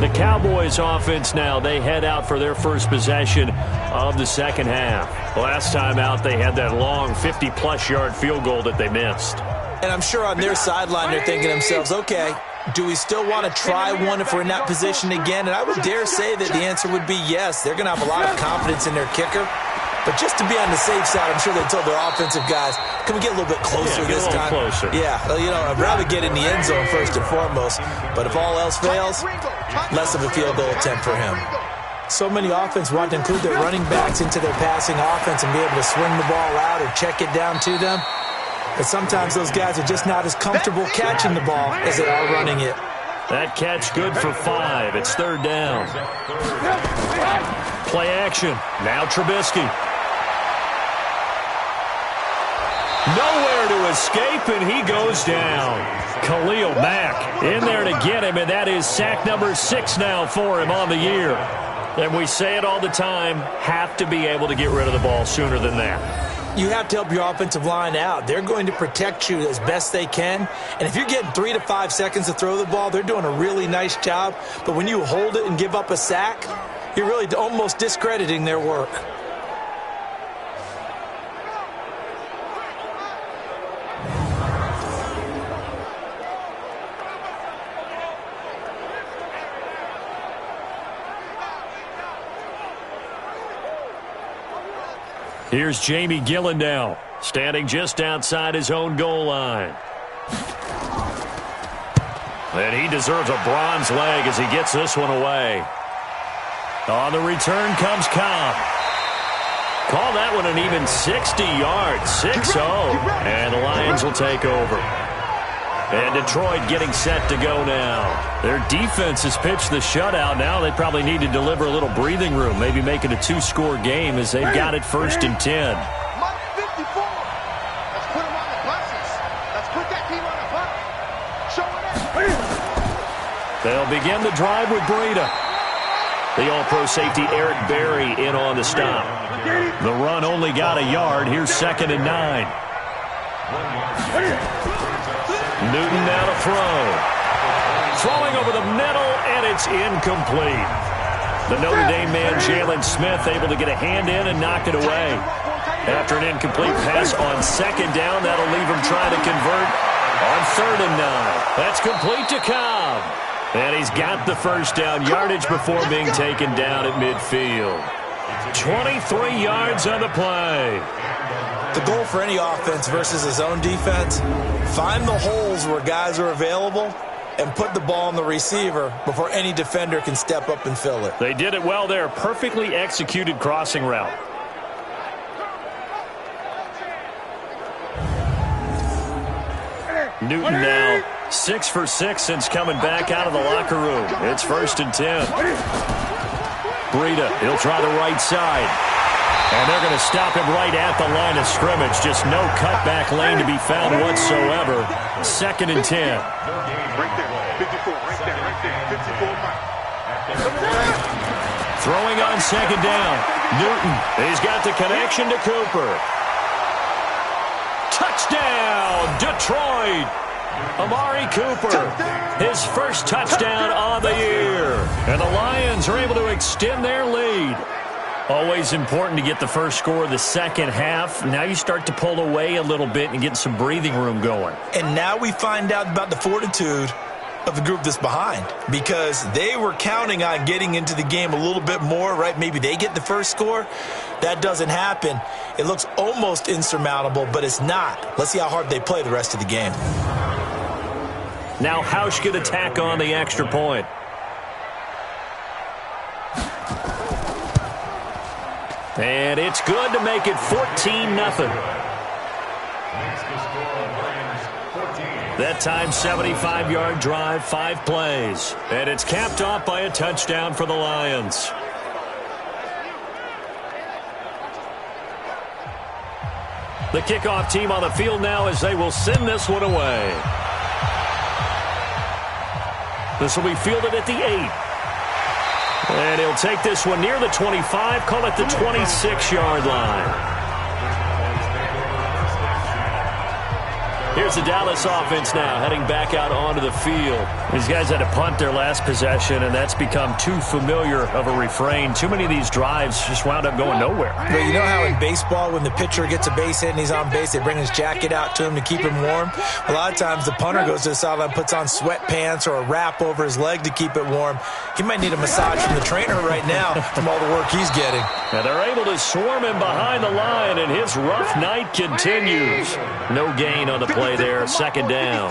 Speaker 2: The Cowboys offense now, they head out for their first possession of the second half. Last time out, they had that long 50-plus yard field goal that they missed.
Speaker 3: And I'm sure on their sideline, they're thinking to themselves, okay, do we still want to try one if we're in that position again? And I would dare say that the answer would be yes. They're going to have a lot of confidence in their kicker. But just to be on the safe side, I'm sure they told their offensive guys, can we get a little bit closer this time?
Speaker 2: Closer.
Speaker 3: Yeah, you know, I'd rather get in the end zone first and foremost. But if all else fails, less of a field goal attempt for him. So many offenses want to include their running backs into their passing offense and be able to swing the ball out or check it down to them. But sometimes those guys are just not as comfortable catching the ball as they are running it.
Speaker 2: That catch good for 5. It's third down. Play action. Now Trubisky. Nowhere to escape, and he goes down. Khalil Mack in there to get him, and that is sack number 6 now for him on the year. And we say it all the time, have to be able to get rid of the ball sooner than that.
Speaker 3: You have to help your offensive line out. They're going to protect you as best they can. And if you're getting 3 to 5 seconds to throw the ball, they're doing a really nice job. But when you hold it and give up a sack, you're really almost discrediting their work.
Speaker 2: Here's Jamie Gillen now, standing just outside his own goal line. And he deserves a bronze leg as he gets this one away. On the return comes Cobb. Call that one an even 60 yards, 6-0. And the Lions will take over. And Detroit getting set to go now. Their defense has pitched the shutout. Now they probably need to deliver a little breathing room, maybe make it a 2-score game as they've got it 1st and 10.
Speaker 4: Mark 54. Let's put him on the buses. Let's put that team on the bus. Show it.
Speaker 2: They'll begin the drive with Breida. The all-pro safety Eric Berry in on the stop. The run only got a yard. Here's 2nd and 9. Newton now to throw. Throwing over the middle, and it's incomplete. The Notre Dame man, Jalen Smith, able to get a hand in and knock it away. After an incomplete pass on 2nd down, that'll leave him trying to convert on 3rd and 9. That's complete to Cobb. And he's got the first down yardage before being taken down at midfield. 23 yards on the play.
Speaker 3: The goal for any offense versus his own defense, find the holes where guys are available and put the ball on the receiver before any defender can step up and fill it.
Speaker 2: They did it well there. Perfectly executed crossing route. Newton now 6 for 6 since coming back out of the locker room. It's 1st and 10. Breida, he'll try the right side. And they're going to stop him right at the line of scrimmage. Just no cutback lane to be found whatsoever. 2nd and 10.
Speaker 4: Right there, 54, right there, 54.
Speaker 2: Throwing on 2nd down. Newton, he's got the connection to Cooper. Touchdown, Detroit. Amari Cooper, his first touchdown on the year. And the Lions are able to extend their lead. Always important to get the first score of the second half. Now you start to pull away a little bit and get some breathing room going.
Speaker 3: And now we find out about the fortitude of the group that's behind, because they were counting on getting into the game a little bit more, right? Maybe they get the first score. That doesn't happen. It looks almost insurmountable, but it's not. Let's see how hard they play the rest of the game.
Speaker 2: Now Hausch could attack on the extra point. And it's good to make it 14-0. That time, 75-yard drive, 5 plays. And it's capped off by a touchdown for the Lions. The kickoff team on the field now as they will send this one away. This will be fielded at the 8. And he'll take this one near the 25, call it the 26-yard line. Here's the Dallas offense now, heading back out onto the field. These guys had to punt their last possession, and that's become too familiar of a refrain. Too many of these drives just wound up going nowhere.
Speaker 3: But you know how in baseball, when the pitcher gets a base hit and he's on base, they bring his jacket out to him to keep him warm? A lot of times the punter goes to the sideline, puts on sweatpants or a wrap over his leg to keep it warm. He might need a massage from the trainer right now from all the work he's getting.
Speaker 2: And they're able to swarm him behind the line, and his rough night continues. No gain on the play there, second down.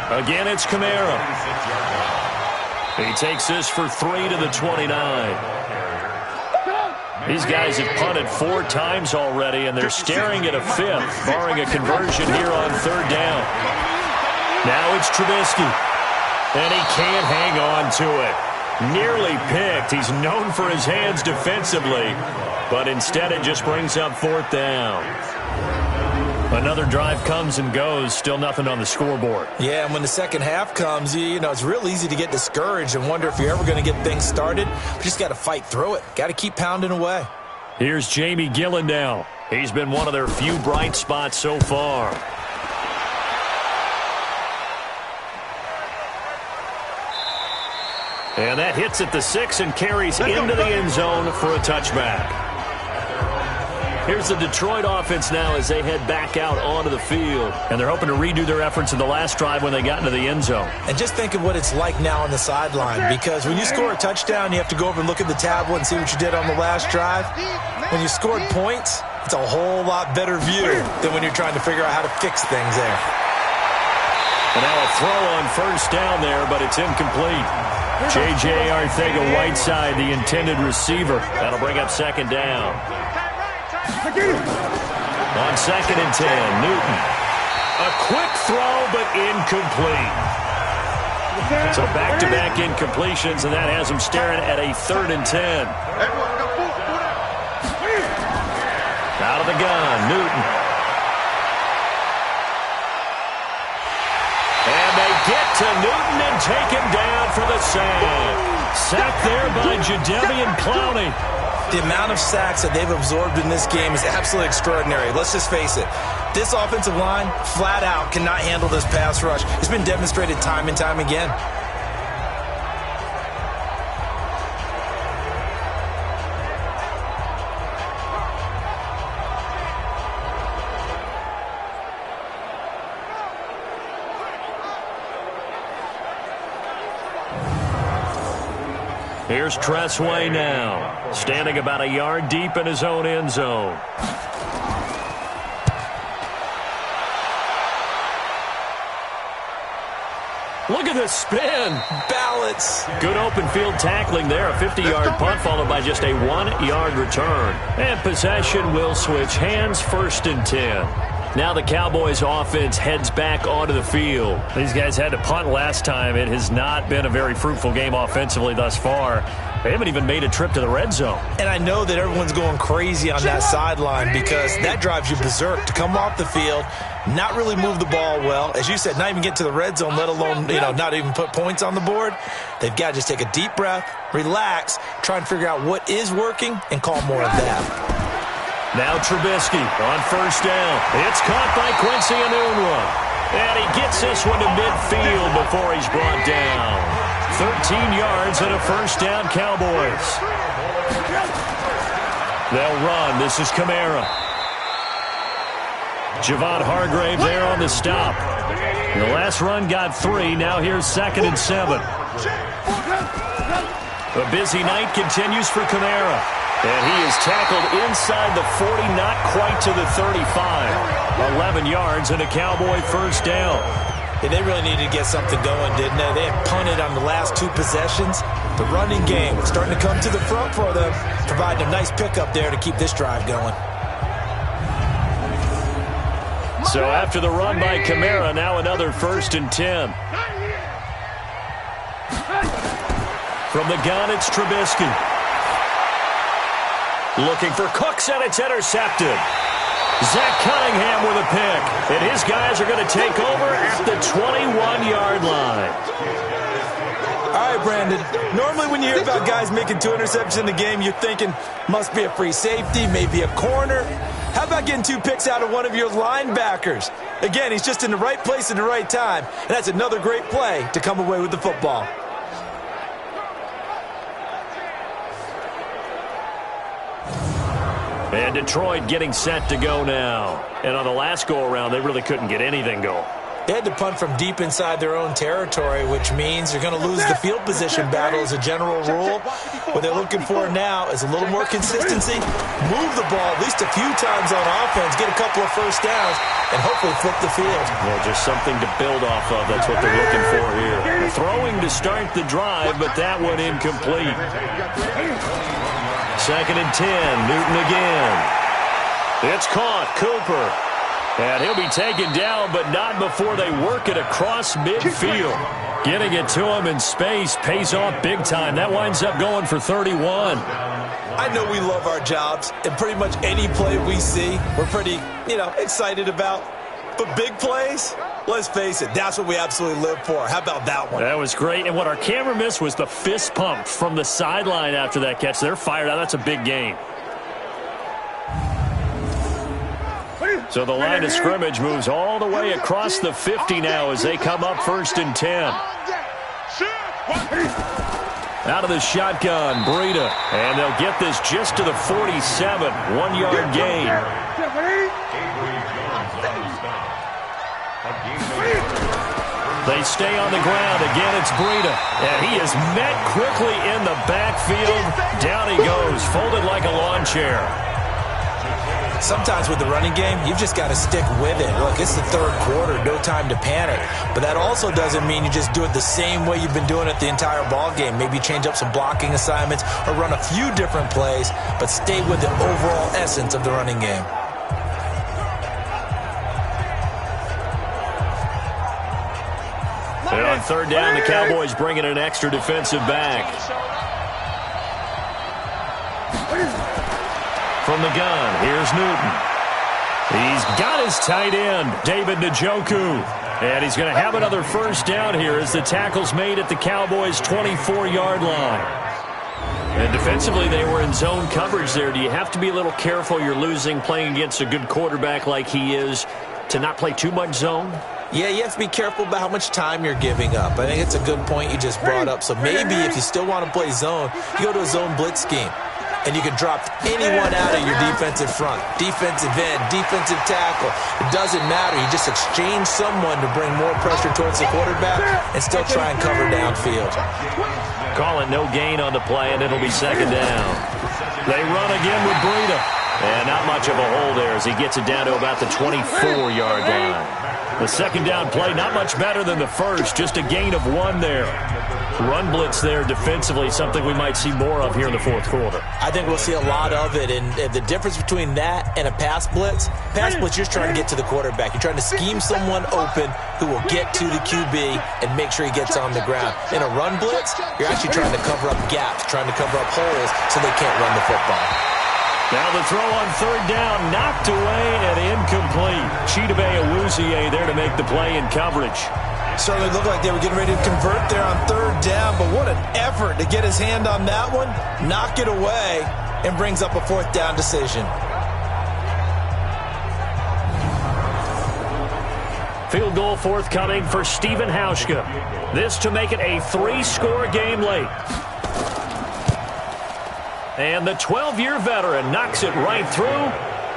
Speaker 2: Again, it's Kamara. He takes this for 3 to the 29. These guys have punted 4 times already, and they're staring at a 5th, barring a conversion here on 3rd down. Now it's Trubisky, and he can't hang on to it. Nearly picked. He's known for his hands defensively, but instead it just brings up 4th down. Another drive comes and goes, still nothing on the scoreboard.
Speaker 3: Yeah, and when the second half comes, you know, it's real easy to get discouraged and wonder if you're ever going to get things started. You just got to fight through it. Got to keep pounding away.
Speaker 2: Here's Jamie Gillen now. He's been one of their few bright spots so far. And that hits at the 6 and carries into the end zone for a touchback. Here's the Detroit offense now as they head back out onto the field. And they're hoping to redo their efforts in the last drive when they got into the end zone.
Speaker 3: And just think of what it's like now on the sideline, because when you score a touchdown, you have to go over and look at the tablet and see what you did on the last drive. When you scored points, it's a whole lot better view than when you're trying to figure out how to fix things there.
Speaker 2: And now a throw on 1st down there, but it's incomplete. J.J. Arcega-Whiteside, the intended receiver. That'll bring up 2nd down. On 2nd and 10, Newton. A quick throw, but incomplete. So back-to-back incompletions, and that has him staring at a 3rd and 10. Out of the gun, Newton. And they get to Newton and take him down for the sack. Sacked there by Jadeveon Clowney.
Speaker 3: The amount of sacks that they've absorbed in this game is absolutely extraordinary. Let's just face it. This offensive line, flat out, cannot handle this pass rush. It's been demonstrated time and time again.
Speaker 2: Here's Tressway now, standing about a yard deep in his own end zone. Look at the spin.
Speaker 3: Balance.
Speaker 2: Good open field tackling there. A 50-yard punt followed by just a 1-yard return. And possession will switch hands, 1st and 10. Now the Cowboys offense heads back onto the field. These guys had to punt last time. It has not been a very fruitful game offensively thus far. They haven't even made a trip to the red zone.
Speaker 3: And I know that everyone's going crazy on that sideline because that drives you berserk to come off the field, not really move the ball well. As you said, not even get to the red zone, let alone, not even put points on the board. They've got to just take a deep breath, relax, try and figure out what is working, and call more of that.
Speaker 2: Now Trubisky on first down. It's caught by Quincy Enunwa. And he gets this one to midfield before he's brought down. 13 yards and a first down, Cowboys. They'll run. This is Kamara. Javon Hargrave there on the stop. The last run got 3. Now here's 2nd and 7. A busy night continues for Kamara. And he is tackled inside the 40, not quite to the 35. 11 yards and a Cowboy first down.
Speaker 3: Yeah, they really needed to get something going, didn't they? They had punted on the last 2 possessions. The running game was starting to come to the front for them, providing a nice pickup there to keep this drive going.
Speaker 2: So after the run by Kamara, now another 1st and 10. From the gun, it's Trubisky. Looking for Cooks, and it's intercepted. Zach Cunningham with a pick. And his guys are going to take over at the 21-yard line.
Speaker 3: All right, Brandon. Normally when you hear about guys making 2 interceptions in the game, you're thinking must be a free safety, maybe a corner. How about getting 2 picks out of one of your linebackers? Again, he's just in the right place at the right time. And that's another great play to come away with the football.
Speaker 2: And Detroit getting set to go now. And on the last go-around, they really couldn't get anything going.
Speaker 3: They had to punt from deep inside their own territory, which means they're going to lose the field position battle as a general rule. What they're looking for now is a little more consistency, move the ball at least a few times on offense, get a couple of first downs, and hopefully flip the field.
Speaker 2: Yeah, just something to build off of. That's what they're looking for here. Throwing to start the drive, but that one incomplete. 2nd and 10, Newton again. It's caught, Cooper. And he'll be taken down, but not before they work it across midfield. Getting it to him in space pays off big time. That winds up going for 31.
Speaker 3: I know we love our jobs, and pretty much any play we see, we're pretty, excited about. But big plays, let's face it, that's what we absolutely live for. How about that one?
Speaker 2: That was great. And what our camera missed was the fist pump from the sideline after that catch. They're fired out. That's a big game. So the line of scrimmage moves all the way across the 50 now as they come up 1st and 10. Out of the shotgun, Breida. And they'll get this just to the 47. 1-yard gain. They stay on the ground. Again, it's Breida. And he is met quickly in the backfield. Down he goes, folded like a lawn chair.
Speaker 3: Sometimes with the running game, you've just got to stick with it. Look, it's the 3rd quarter, no time to panic. But that also doesn't mean you just do it the same way you've been doing it the entire ball game. Maybe change up some blocking assignments or run a few different plays, but stay with the overall essence of the running game.
Speaker 2: And on 3rd down, the Cowboys bring in an extra defensive back. From the gun, here's Newton. He's got his tight end, David Njoku. And he's going to have another first down here as the tackle's made at the Cowboys' 24-yard line. And defensively, they were in zone coverage there. Do you have to be a little careful? You're losing playing against a good quarterback like he is to not play too much zone?
Speaker 3: Yeah, you have to be careful about how much time you're giving up. I think it's a good point you just brought up. So maybe if you still want to play zone, you go to a zone blitz scheme. And you can drop anyone out of your defensive front, defensive end, defensive tackle. It doesn't matter. You just exchange someone to bring more pressure towards the quarterback and still try and cover downfield.
Speaker 2: Call it no gain on the play, and it'll be 2nd down. They run again with Breida. And not much of a hole there as he gets it down to about the 24-yard line. The 2nd down play, not much better than the first, just a gain of 1 there. Run blitz there defensively, something we might see more of here in the 4th quarter.
Speaker 3: I think we'll see a lot of it, and the difference between that and a pass blitz, you're just trying to get to the quarterback. You're trying to scheme someone open who will get to the QB and make sure he gets on the ground. In a run blitz, you're actually trying to cover up gaps, trying to cover up holes so they can't run the football.
Speaker 2: Now the throw on 3rd down, knocked away and incomplete. Chidobe Awuzie there to make the play in coverage.
Speaker 3: Certainly looked like they were getting ready to convert there on 3rd down, but what an effort to get his hand on that one, knock it away, and brings up a 4th down decision.
Speaker 2: Field goal forthcoming for Stephen Hauschka. This to make it a 3-score game late. And the 12-year veteran knocks it right through.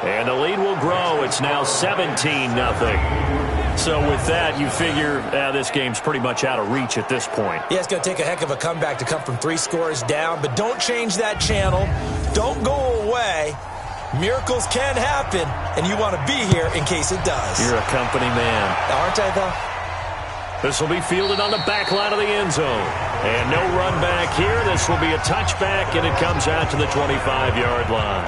Speaker 2: And the lead will grow. It's now 17-0. So with that, you figure this game's pretty much out of reach at this point.
Speaker 3: Yeah, it's going to take a heck of a comeback to come from 3 scores down. But don't change that channel. Don't go away. Miracles can happen, and you want to be here in case it does.
Speaker 2: You're a company man.
Speaker 3: Aren't I, though?
Speaker 2: This will be fielded on the back line of the end zone. And no run back here. This will be a touchback, and it comes out to the 25-yard line.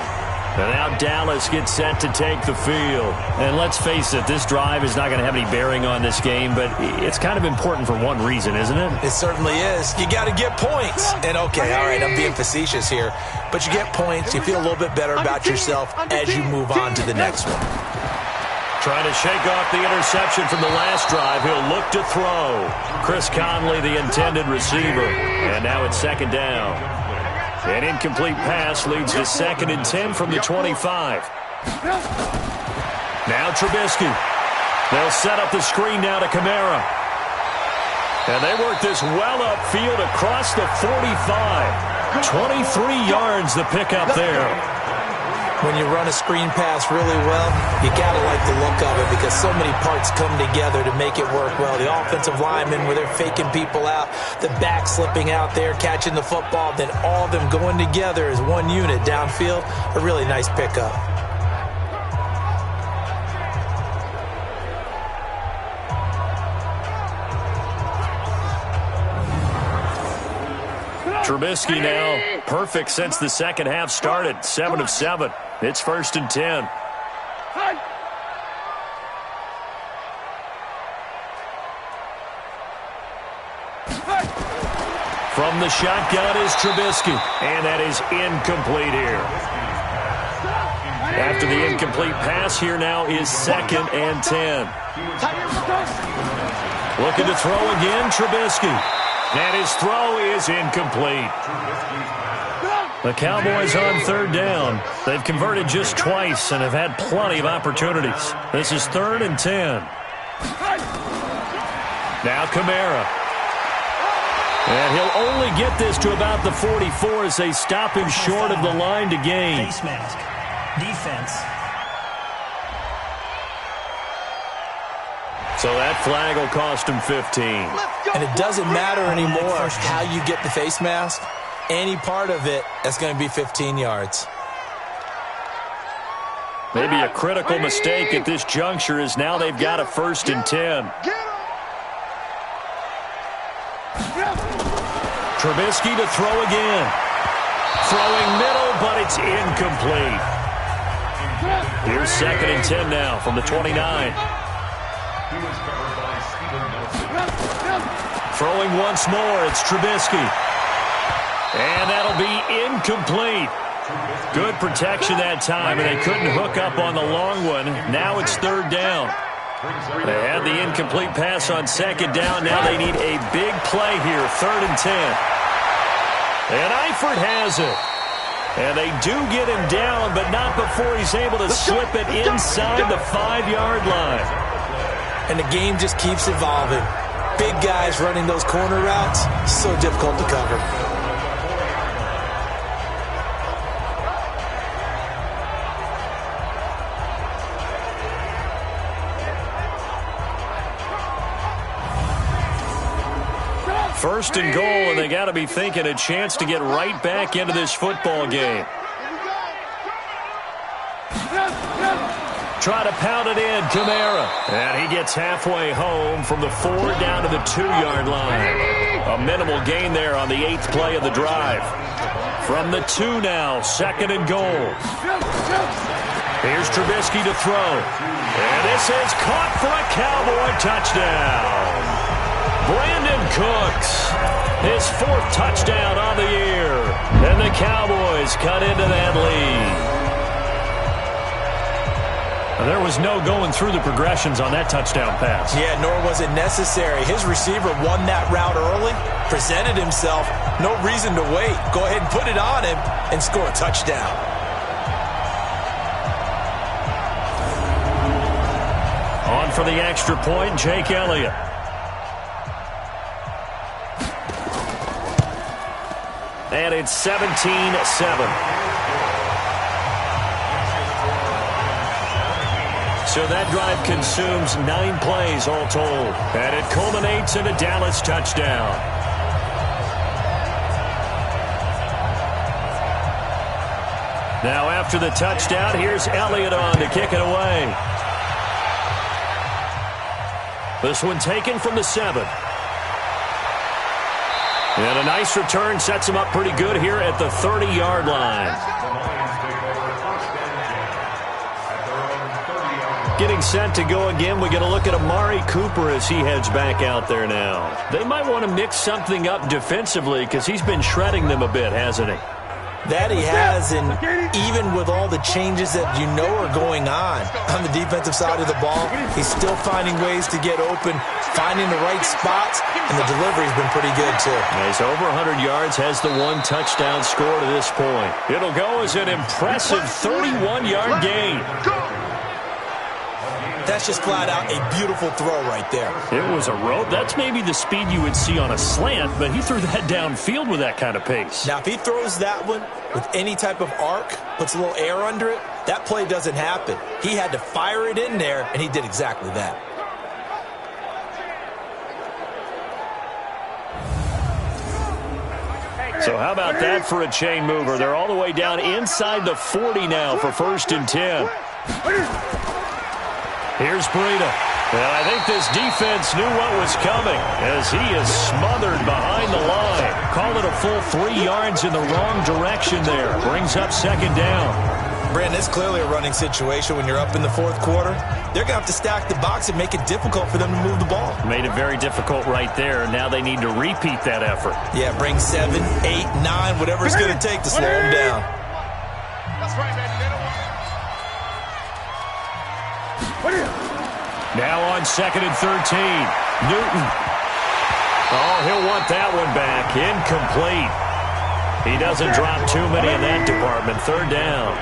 Speaker 2: And now Dallas gets set to take the field. And let's face it, this drive is not going to have any bearing on this game, but it's kind of important for one reason, isn't it?
Speaker 3: It certainly is. You got to get points. And okay, all right, I'm being facetious here, but you get points, you feel a little bit better about yourself as you move on to the next one.
Speaker 2: Trying to shake off the interception from the last drive. He'll look to throw. Chris Conley, the intended receiver. And now it's second down. An incomplete pass leads to 2nd and 10 from the 25. Now Trubisky. They'll set up the screen now to Kamara. And they work this well upfield across the 45. 23 yards the pickup there.
Speaker 3: When you run a screen pass really well, you got to like the look of it because so many parts come together to make it work well. The offensive linemen where they're faking people out, the back slipping out there, catching the football, then all of them going together as one unit downfield. A really nice pickup.
Speaker 2: Trubisky now perfect since the second half started. 7 of 7. It's 1st and 10. From the shotgun is Trubisky. And that is incomplete here. After the incomplete pass, here now is 2nd and 10. Looking to throw again, Trubisky. And his throw is incomplete. The Cowboys on 3rd down. They've converted just twice and have had plenty of opportunities. This is 3rd and 10. Now Kamara. And he'll only get this to about the 44 as they stop him short of the line to gain.
Speaker 5: Face mask. Defense.
Speaker 2: So that flag will cost him 15.
Speaker 3: And it doesn't matter anymore how you get the face mask. Any part of it, that's going to be 15 yards.
Speaker 2: Maybe a critical mistake at this juncture is now they've got a 1st and 10. Trubisky to throw again. Throwing middle, but it's incomplete. Here's 2nd and 10 now from the 29. Throwing once more, it's Trubisky. And that'll be incomplete. Good protection that time, and they couldn't hook up on the long one. Now it's 3rd down. They had the incomplete pass on 2nd down. Now they need a big play here, 3rd and 10. And Eifert has it. And they do get him down, but not before he's able to slip it inside the 5-yard line.
Speaker 3: And the game just keeps evolving. Big guys running those corner routes, so difficult to cover.
Speaker 2: First and goal, and they got to be thinking a chance to get right back into this football game. Try to pound it in, Kamara. And he gets halfway home from the 4 down to the 2-yard line. A minimal gain there on the 8th play of the drive. From the 2 now, 2nd and goal. Here's Trubisky to throw. And this is caught for a Cowboy touchdown. Brandon Cooks, his 4th touchdown on the year. And the Cowboys cut into that lead. There was no going through the progressions on that touchdown pass.
Speaker 3: Yeah, nor was it necessary. His receiver won that route early, presented himself, no reason to wait. Go ahead and put it on him and score a touchdown.
Speaker 2: On in for the extra point, Jake Elliott. And it's 17-7. So that drive consumes 9 plays all told. And it culminates in a Dallas touchdown. Now after the touchdown, here's Elliott on to kick it away. This one taken from the 7. And a nice return sets him up pretty good here at the 30-yard line. Getting set to go again, we get a look at Amari Cooper as he heads back out there now. They might want to mix something up defensively because he's been shredding them a bit, hasn't he?
Speaker 3: That he has, and even with all the changes that you know are going on the defensive side of the ball, he's still finding ways to get open, finding the right spots, and the delivery's been pretty good too.
Speaker 2: He's over 100 yards, has the 1 touchdown score to this point. It'll go as an impressive 31-yard gain.
Speaker 3: That's just flat out a beautiful throw right there.
Speaker 2: It was a rope. That's maybe the speed you would see on a slant, but he threw that downfield with that kind of pace.
Speaker 3: Now, if he throws that one with any type of arc, puts a little air under it, that play doesn't happen. He had to fire it in there, and he did exactly that.
Speaker 2: So how about that for a chain mover? They're all the way down inside the 40 now for 1st and 10. Here's Breida. And I think this defense knew what was coming as he is smothered behind the line. Call it a full 3 yards in the wrong direction there. Brings up 2nd down.
Speaker 3: Brandon, it's clearly a running situation when you're up in the 4th quarter. They're going to have to stack the box and make it difficult for them to move the ball.
Speaker 2: Made it very difficult right there. Now they need to repeat that effort.
Speaker 3: Yeah, bring 7, 8, 9, whatever it's going to take to slow them down.
Speaker 4: That's right, man.
Speaker 2: Now on 2nd and 13. Newton. Oh, he'll want that one back. Incomplete. He doesn't drop too many in that department. 3rd down.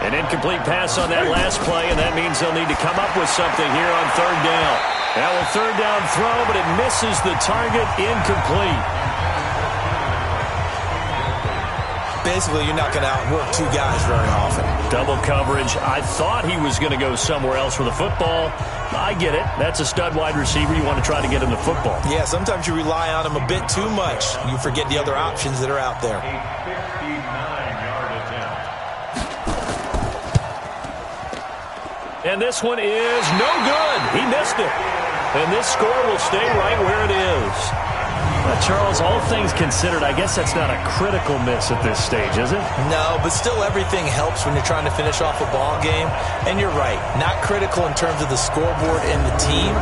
Speaker 2: An incomplete pass on that last play, and that means they'll need to come up with something here on 3rd down. Now a 3rd down throw, but it misses the target. Incomplete.
Speaker 3: Basically, you're not going to outwork 2 guys very often.
Speaker 2: Double coverage. I thought he was going to go somewhere else with the football. I get it. That's a stud wide receiver. You want to try to get him the football.
Speaker 3: Yeah, sometimes you rely on him a bit too much. You forget the other options that are out there.
Speaker 2: And this one is no good. He missed it. And this score will stay right where it is. Charles, all things considered, I guess that's not a critical miss at this stage, is it?
Speaker 3: No, but still everything helps when you're trying to finish off a ball game. And you're right, not critical in terms of the scoreboard and the team,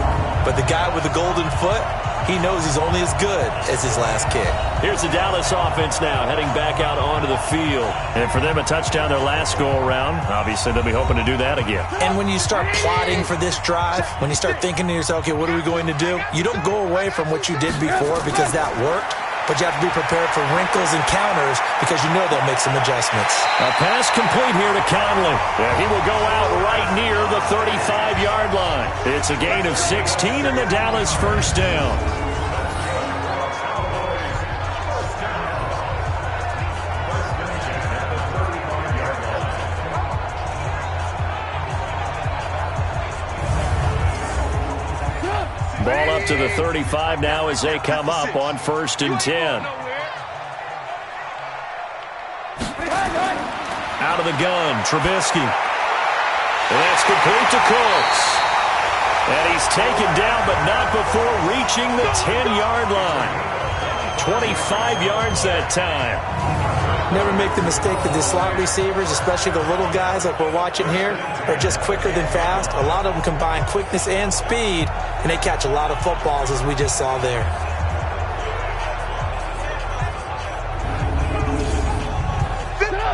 Speaker 3: but the guy with the golden foot, he knows he's only as good as his last kick.
Speaker 2: Here's the Dallas offense now heading back out onto the field. And for them, a touchdown their last go-around. Obviously, they'll be hoping to do that again.
Speaker 3: And when you start plotting for this drive, when you start thinking to yourself, okay, what are we going to do? You don't go away from what you did before because that worked, but you have to be prepared for wrinkles and counters because you know they'll make some adjustments.
Speaker 2: A pass complete here to Conley. Yeah, he will go out right near the 35-yard line. It's a gain of 16 and the Dallas 1st down. Ball up to the 35 now as they come up on 1st and 10. Out of the gun, Trubisky. And that's complete to Cooks. And he's taken down, but not before reaching the 10-yard line. 25 yards that time.
Speaker 3: Never make the mistake that the slot receivers, especially the little guys like we're watching here, are just quicker than fast. A lot of them combine quickness and speed, and they catch a lot of footballs, as we just saw there.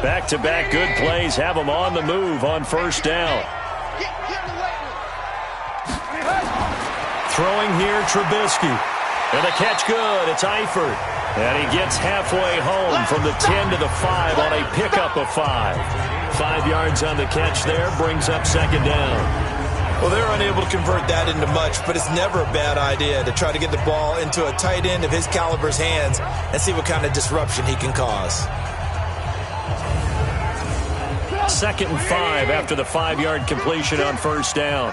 Speaker 2: Back-to-back good plays have them on the move on 1st down. Throwing here, Trubisky. And the catch good. It's Eifert. And he gets halfway home from the 10 to the 5 on a pickup of 5. 5 yards on the catch there brings up 2nd down.
Speaker 3: Well, they're unable to convert that into much, but it's never a bad idea to try to get the ball into a tight end of his caliber's hands and see what kind of disruption he can cause.
Speaker 2: 2nd and 5 after the 5-yard completion on first down.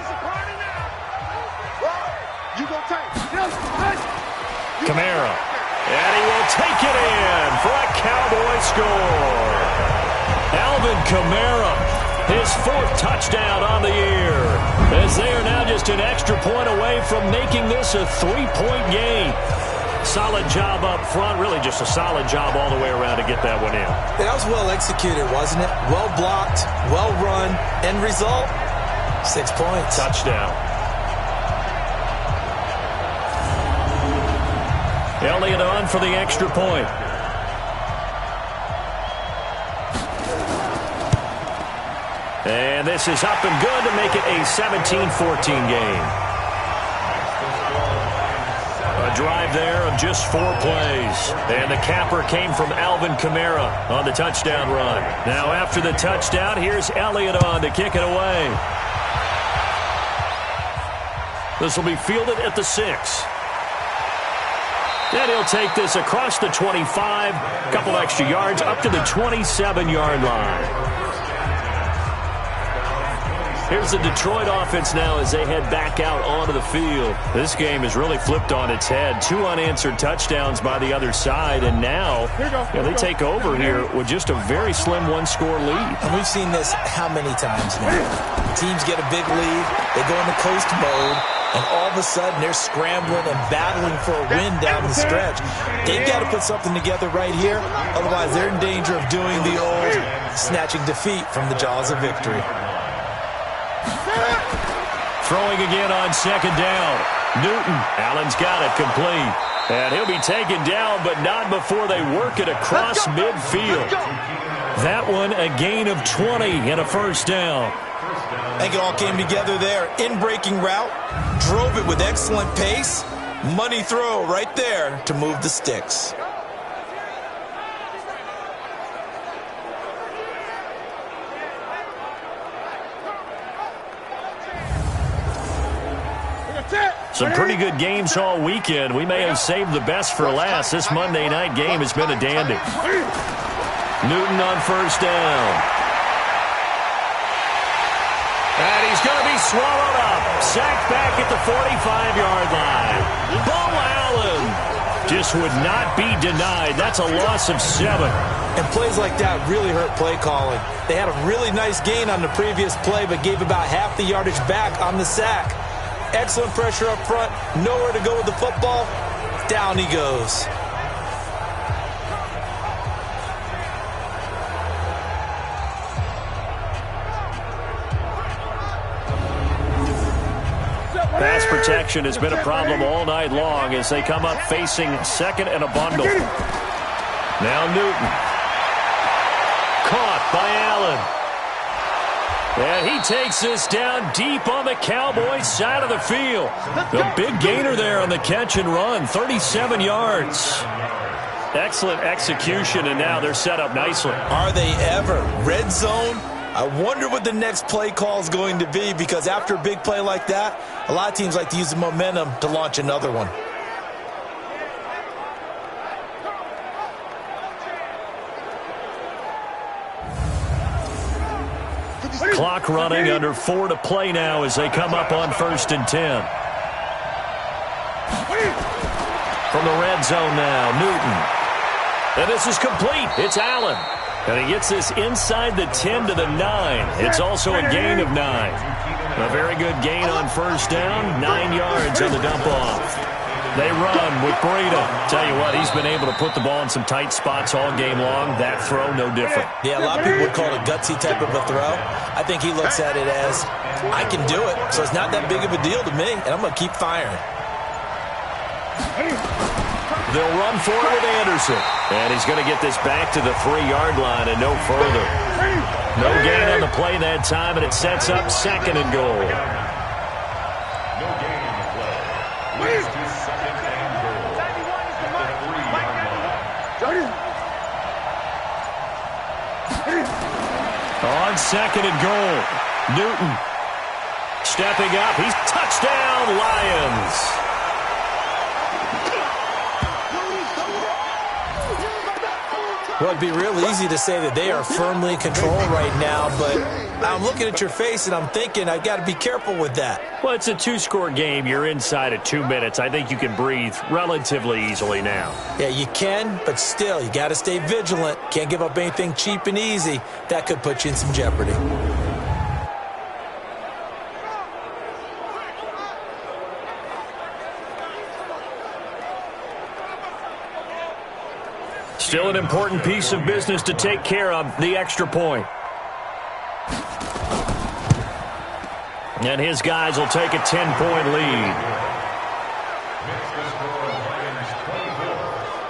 Speaker 2: Kamara. And he will take it in for a Cowboy score. Alvin Kamara, his 4th touchdown on the year, as they are now just an extra point away from making this a 3-point game. Solid job up front, really just a solid job all the way around to get that one in.
Speaker 3: That was well executed, wasn't it? Well blocked, well run, end result, 6 points.
Speaker 2: Touchdown. Elliott on for the extra point. And this is up and good to make it a 17-14 game. A drive there of just 4 plays. And the capper came from Alvin Kamara on the touchdown run. Now after the touchdown, here's Elliott on to kick it away. This will be fielded at the 6. And he'll take this across the 25, a couple extra yards, up to the 27-yard line. Here's the Detroit offense now as they head back out onto the field. This game is really flipped on its head. 2 unanswered touchdowns by the other side, and now they take over here with just a very slim 1-score lead.
Speaker 3: And we've seen this how many times now? Teams get a big lead, they go into coast mode, and all of a sudden they're scrambling and battling for a win down the stretch. They've got to put something together right here, otherwise they're in danger of doing the old snatching defeat from the jaws of victory.
Speaker 2: Throwing again on 2nd down. Newton. Allen's got it complete. And he'll be taken down, but not before they work it across midfield. That one a gain of 20 and a first down.
Speaker 3: I think it all came together there. In-breaking route. Drove it with excellent pace. Money throw right there to move the sticks.
Speaker 2: Some pretty good games all weekend. We may have saved the best for last. This Monday night game has been a dandy. Newton on first down. And he's going to be swallowed up. Sacked back at the 45-yard line. Bo Allen just would not be denied. That's a loss of 7.
Speaker 3: And plays like that really hurt play calling. They had a really nice gain on the previous play, but gave about half the yardage back on the sack. Excellent pressure up front. Nowhere to go with the football. Down he goes.
Speaker 2: Pass protection has been a problem all night long as they come up facing 2nd and a bundle. Now Newton. Caught by Allen. And he takes this down deep on the Cowboys side of the field. A big gainer there on the catch and run, 37 yards. Excellent execution, and now they're set up nicely.
Speaker 3: Are they ever? Red zone? I wonder what the next play call is going to be, because after a big play like that, a lot of teams like to use the momentum to launch another one.
Speaker 2: Clock running, under 4 to play now as they come up on 1st and 10. From the red zone now, Newton. And this is complete. It's Allen. And he gets this inside the 10 to the 9. It's also a gain of 9. A very good gain on first down, 9 yards on the dump-off. They run with Breida. Tell you what, he's been able to put the ball in some tight spots all game long. That throw, no different.
Speaker 3: Yeah, a lot of people would call it a gutsy type of a throw. I think he looks at it as, I can do it, so it's not that big of a deal to me, and I'm going to keep firing.
Speaker 2: They'll run for it with Anderson. And he's going to get this back to the 3-yard line and no further. No gain on the play that time, and it sets up 2nd and goal. On 2nd and goal, Newton stepping up. He's touchdown, Lions.
Speaker 3: Well, it'd be real easy to say that they are firmly in control right now, but I'm looking at your face and I'm thinking I've got to be careful with that.
Speaker 2: Well, it's a two-score game. You're inside of 2 minutes. I think you can breathe relatively easily now.
Speaker 3: Yeah, you can, but still, you got to stay vigilant. Can't give up anything cheap and easy. That could put you in some jeopardy.
Speaker 2: Still an important piece of business to take care of, the extra point. And his guys will take a 10-point lead.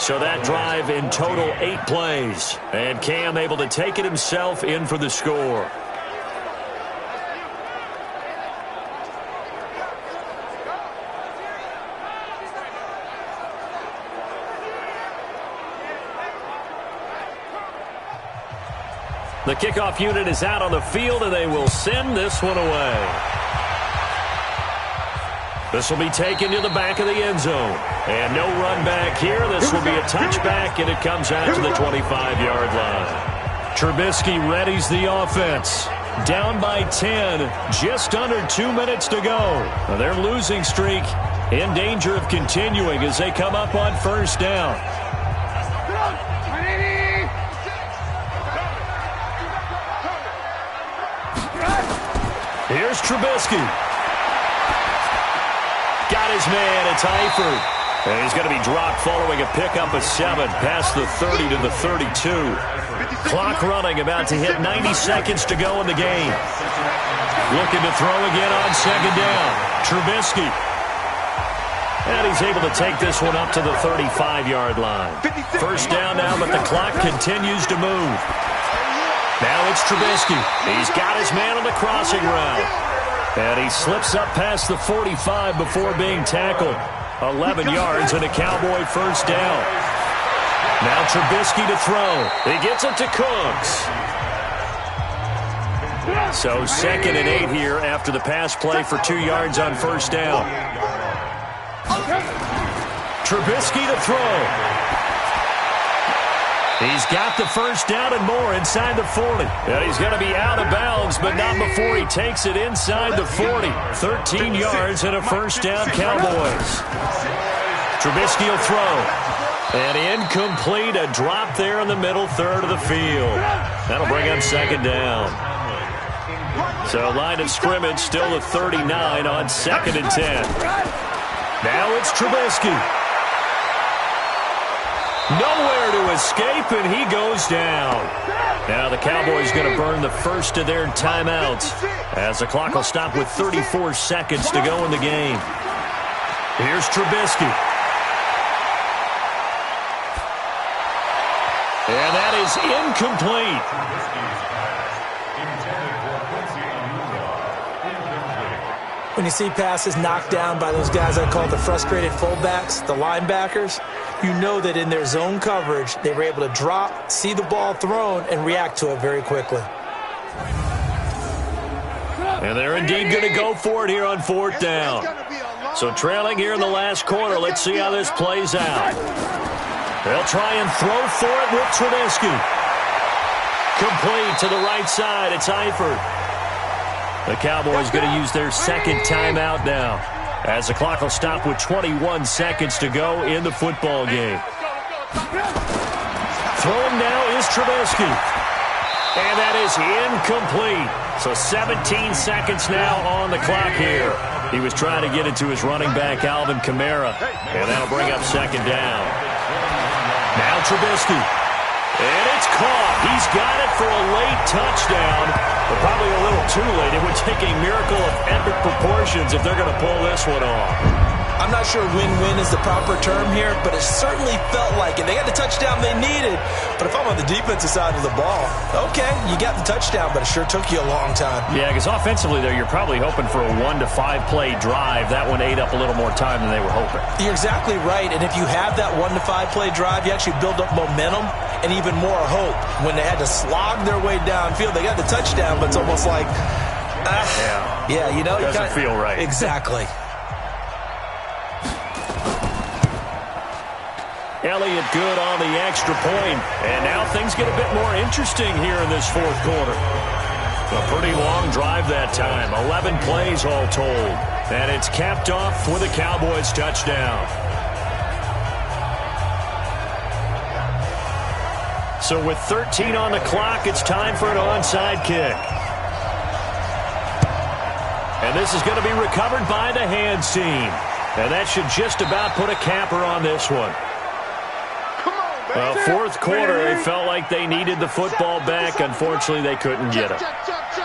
Speaker 2: So that drive in total 8 plays. And Cam able to take it himself in for the score. The kickoff unit is out on the field, and they will send this one away. This will be taken to the back of the end zone. And no run back here. This will be a touchback, and it comes out to the 25-yard line. Trubisky readies the offense. Down by 10, just under 2 minutes to go. Now their losing streak in danger of continuing as they come up on first down. Here's Trubisky. Got his man. It's Eifert. And he's going to be dropped following a pickup of 7 past the 30 to the 32. Clock running, about to hit 90 seconds to go in the game. Looking to throw again on second down. Trubisky. And he's able to take this one up to the 35-yard line. First down now, but the clock continues to move. Now it's Trubisky. He's got his man on the crossing route. And he slips up past the 45 before being tackled. 11 yards and a Cowboy first down. Now Trubisky to throw. He gets it to Cooks. So 2nd and 8 here after the pass play for 2 yards on first down. Trubisky to throw. He's got the first down and more inside the 40. And he's going to be out of bounds, but not before he takes it inside the 40. 13 yards and a first down, Cowboys. Trubisky will throw. And incomplete, a drop there in the middle third of the field. That'll bring up second down. So line of scrimmage still at 39 on 2nd and 10. Now it's Trubisky. Nowhere to escape, and he goes down. Now the Cowboys going to burn the first of their timeouts as the clock will stop with 34 seconds to go in the game. Here's Trubisky. And that is incomplete.
Speaker 3: When you see passes knocked down by those guys I call the frustrated fullbacks, the linebackers, you know that in their zone coverage, they were able to drop, see the ball thrown, and react to it very quickly.
Speaker 2: And they're indeed going to go for it here on 4th down. So trailing here in the last quarter, let's see how this plays out. They'll try and throw for it with Trubisky. Complete to the right side, it's Eifert. The Cowboys going to use their 2nd timeout now as the clock will stop with 21 seconds to go in the football game. Throwing now is Trubisky. And that is incomplete. So 17 seconds now on the clock here. He was trying to get it to his running back, Alvin Kamara. And that'll bring up second down. Now Trubisky. And it's caught. He's got it for a late touchdown. But probably a little too late. It would take a miracle of epic proportions if they're going to pull this one off.
Speaker 3: I'm not sure win-win is the proper term here, but it certainly felt like it. They got the touchdown they needed, but if I'm on the defensive side of the ball, okay, you got the touchdown, but it sure took you a long time.
Speaker 2: Yeah, because offensively, though, you're probably hoping for a 1 to 5 play drive. That one ate up a little more time than they were hoping.
Speaker 3: You're exactly right, and if you have that 1 to 5 play drive, you actually build up momentum and even more hope. When they had to slog their way downfield, they got the touchdown, but it's almost like Yeah, you know.
Speaker 2: Doesn't feel right.
Speaker 3: Exactly.
Speaker 2: Elliott good on the extra point. And now things get a bit more interesting here in this fourth quarter. A pretty long drive that time. 11 plays all told. And it's capped off with a Cowboys touchdown. So with 13 on the clock, it's time for an onside kick. And this is going to be recovered by the hands team. And that should just about put a capper on this one. Well, fourth quarter, they felt like they needed the football back. Unfortunately, they couldn't get it.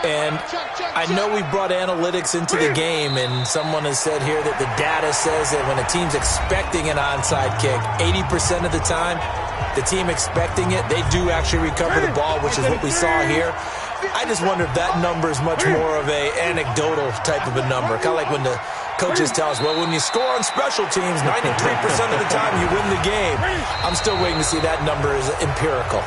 Speaker 3: And I know we brought analytics into the game, and someone has said here that the data says that when a team's expecting an onside kick, 80% of the time, the team expecting it, they do actually recover the ball, which is what we saw here. I just wonder if that number is much more of a anecdotal type of a number. Kind of like when the coaches tell us, well, when you score on special teams, 93% of the time you win the game. I'm still waiting to see that number is empirical.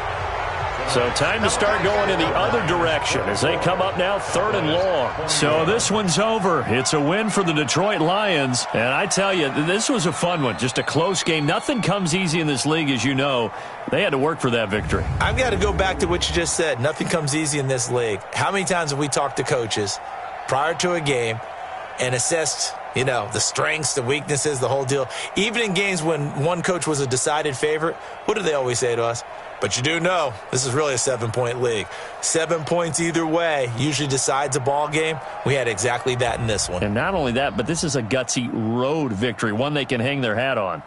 Speaker 2: So time to start going in the other direction as they come up now 3rd and long. So this one's over. It's a win for the Detroit Lions. And I tell you, this was a fun one. Just a close game. Nothing comes easy in this league, as you know. They had to work for that victory.
Speaker 3: I've got to go back to what you just said. Nothing comes easy in this league. How many times have we talked to coaches prior to a game and assessed, you know, the strengths, the weaknesses, the whole deal? Even in games when one coach was a decided favorite, what do they always say to us? But you do know this is really a 7-point league. 7 points either way usually decides a ball game. We had exactly that in this one.
Speaker 2: And not only that, but this is a gutsy road victory, one they can hang their hat on.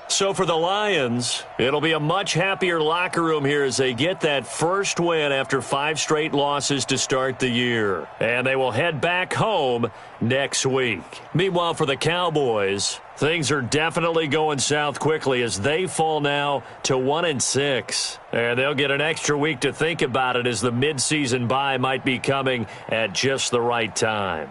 Speaker 2: So for the Lions, it'll be a much happier locker room here as they get that first win after 5 straight losses to start the year. And they will head back home next week. Meanwhile, for the Cowboys, things are definitely going south quickly as they fall now to 1-6. And they'll get an extra week to think about it as the midseason bye might be coming at just the right time.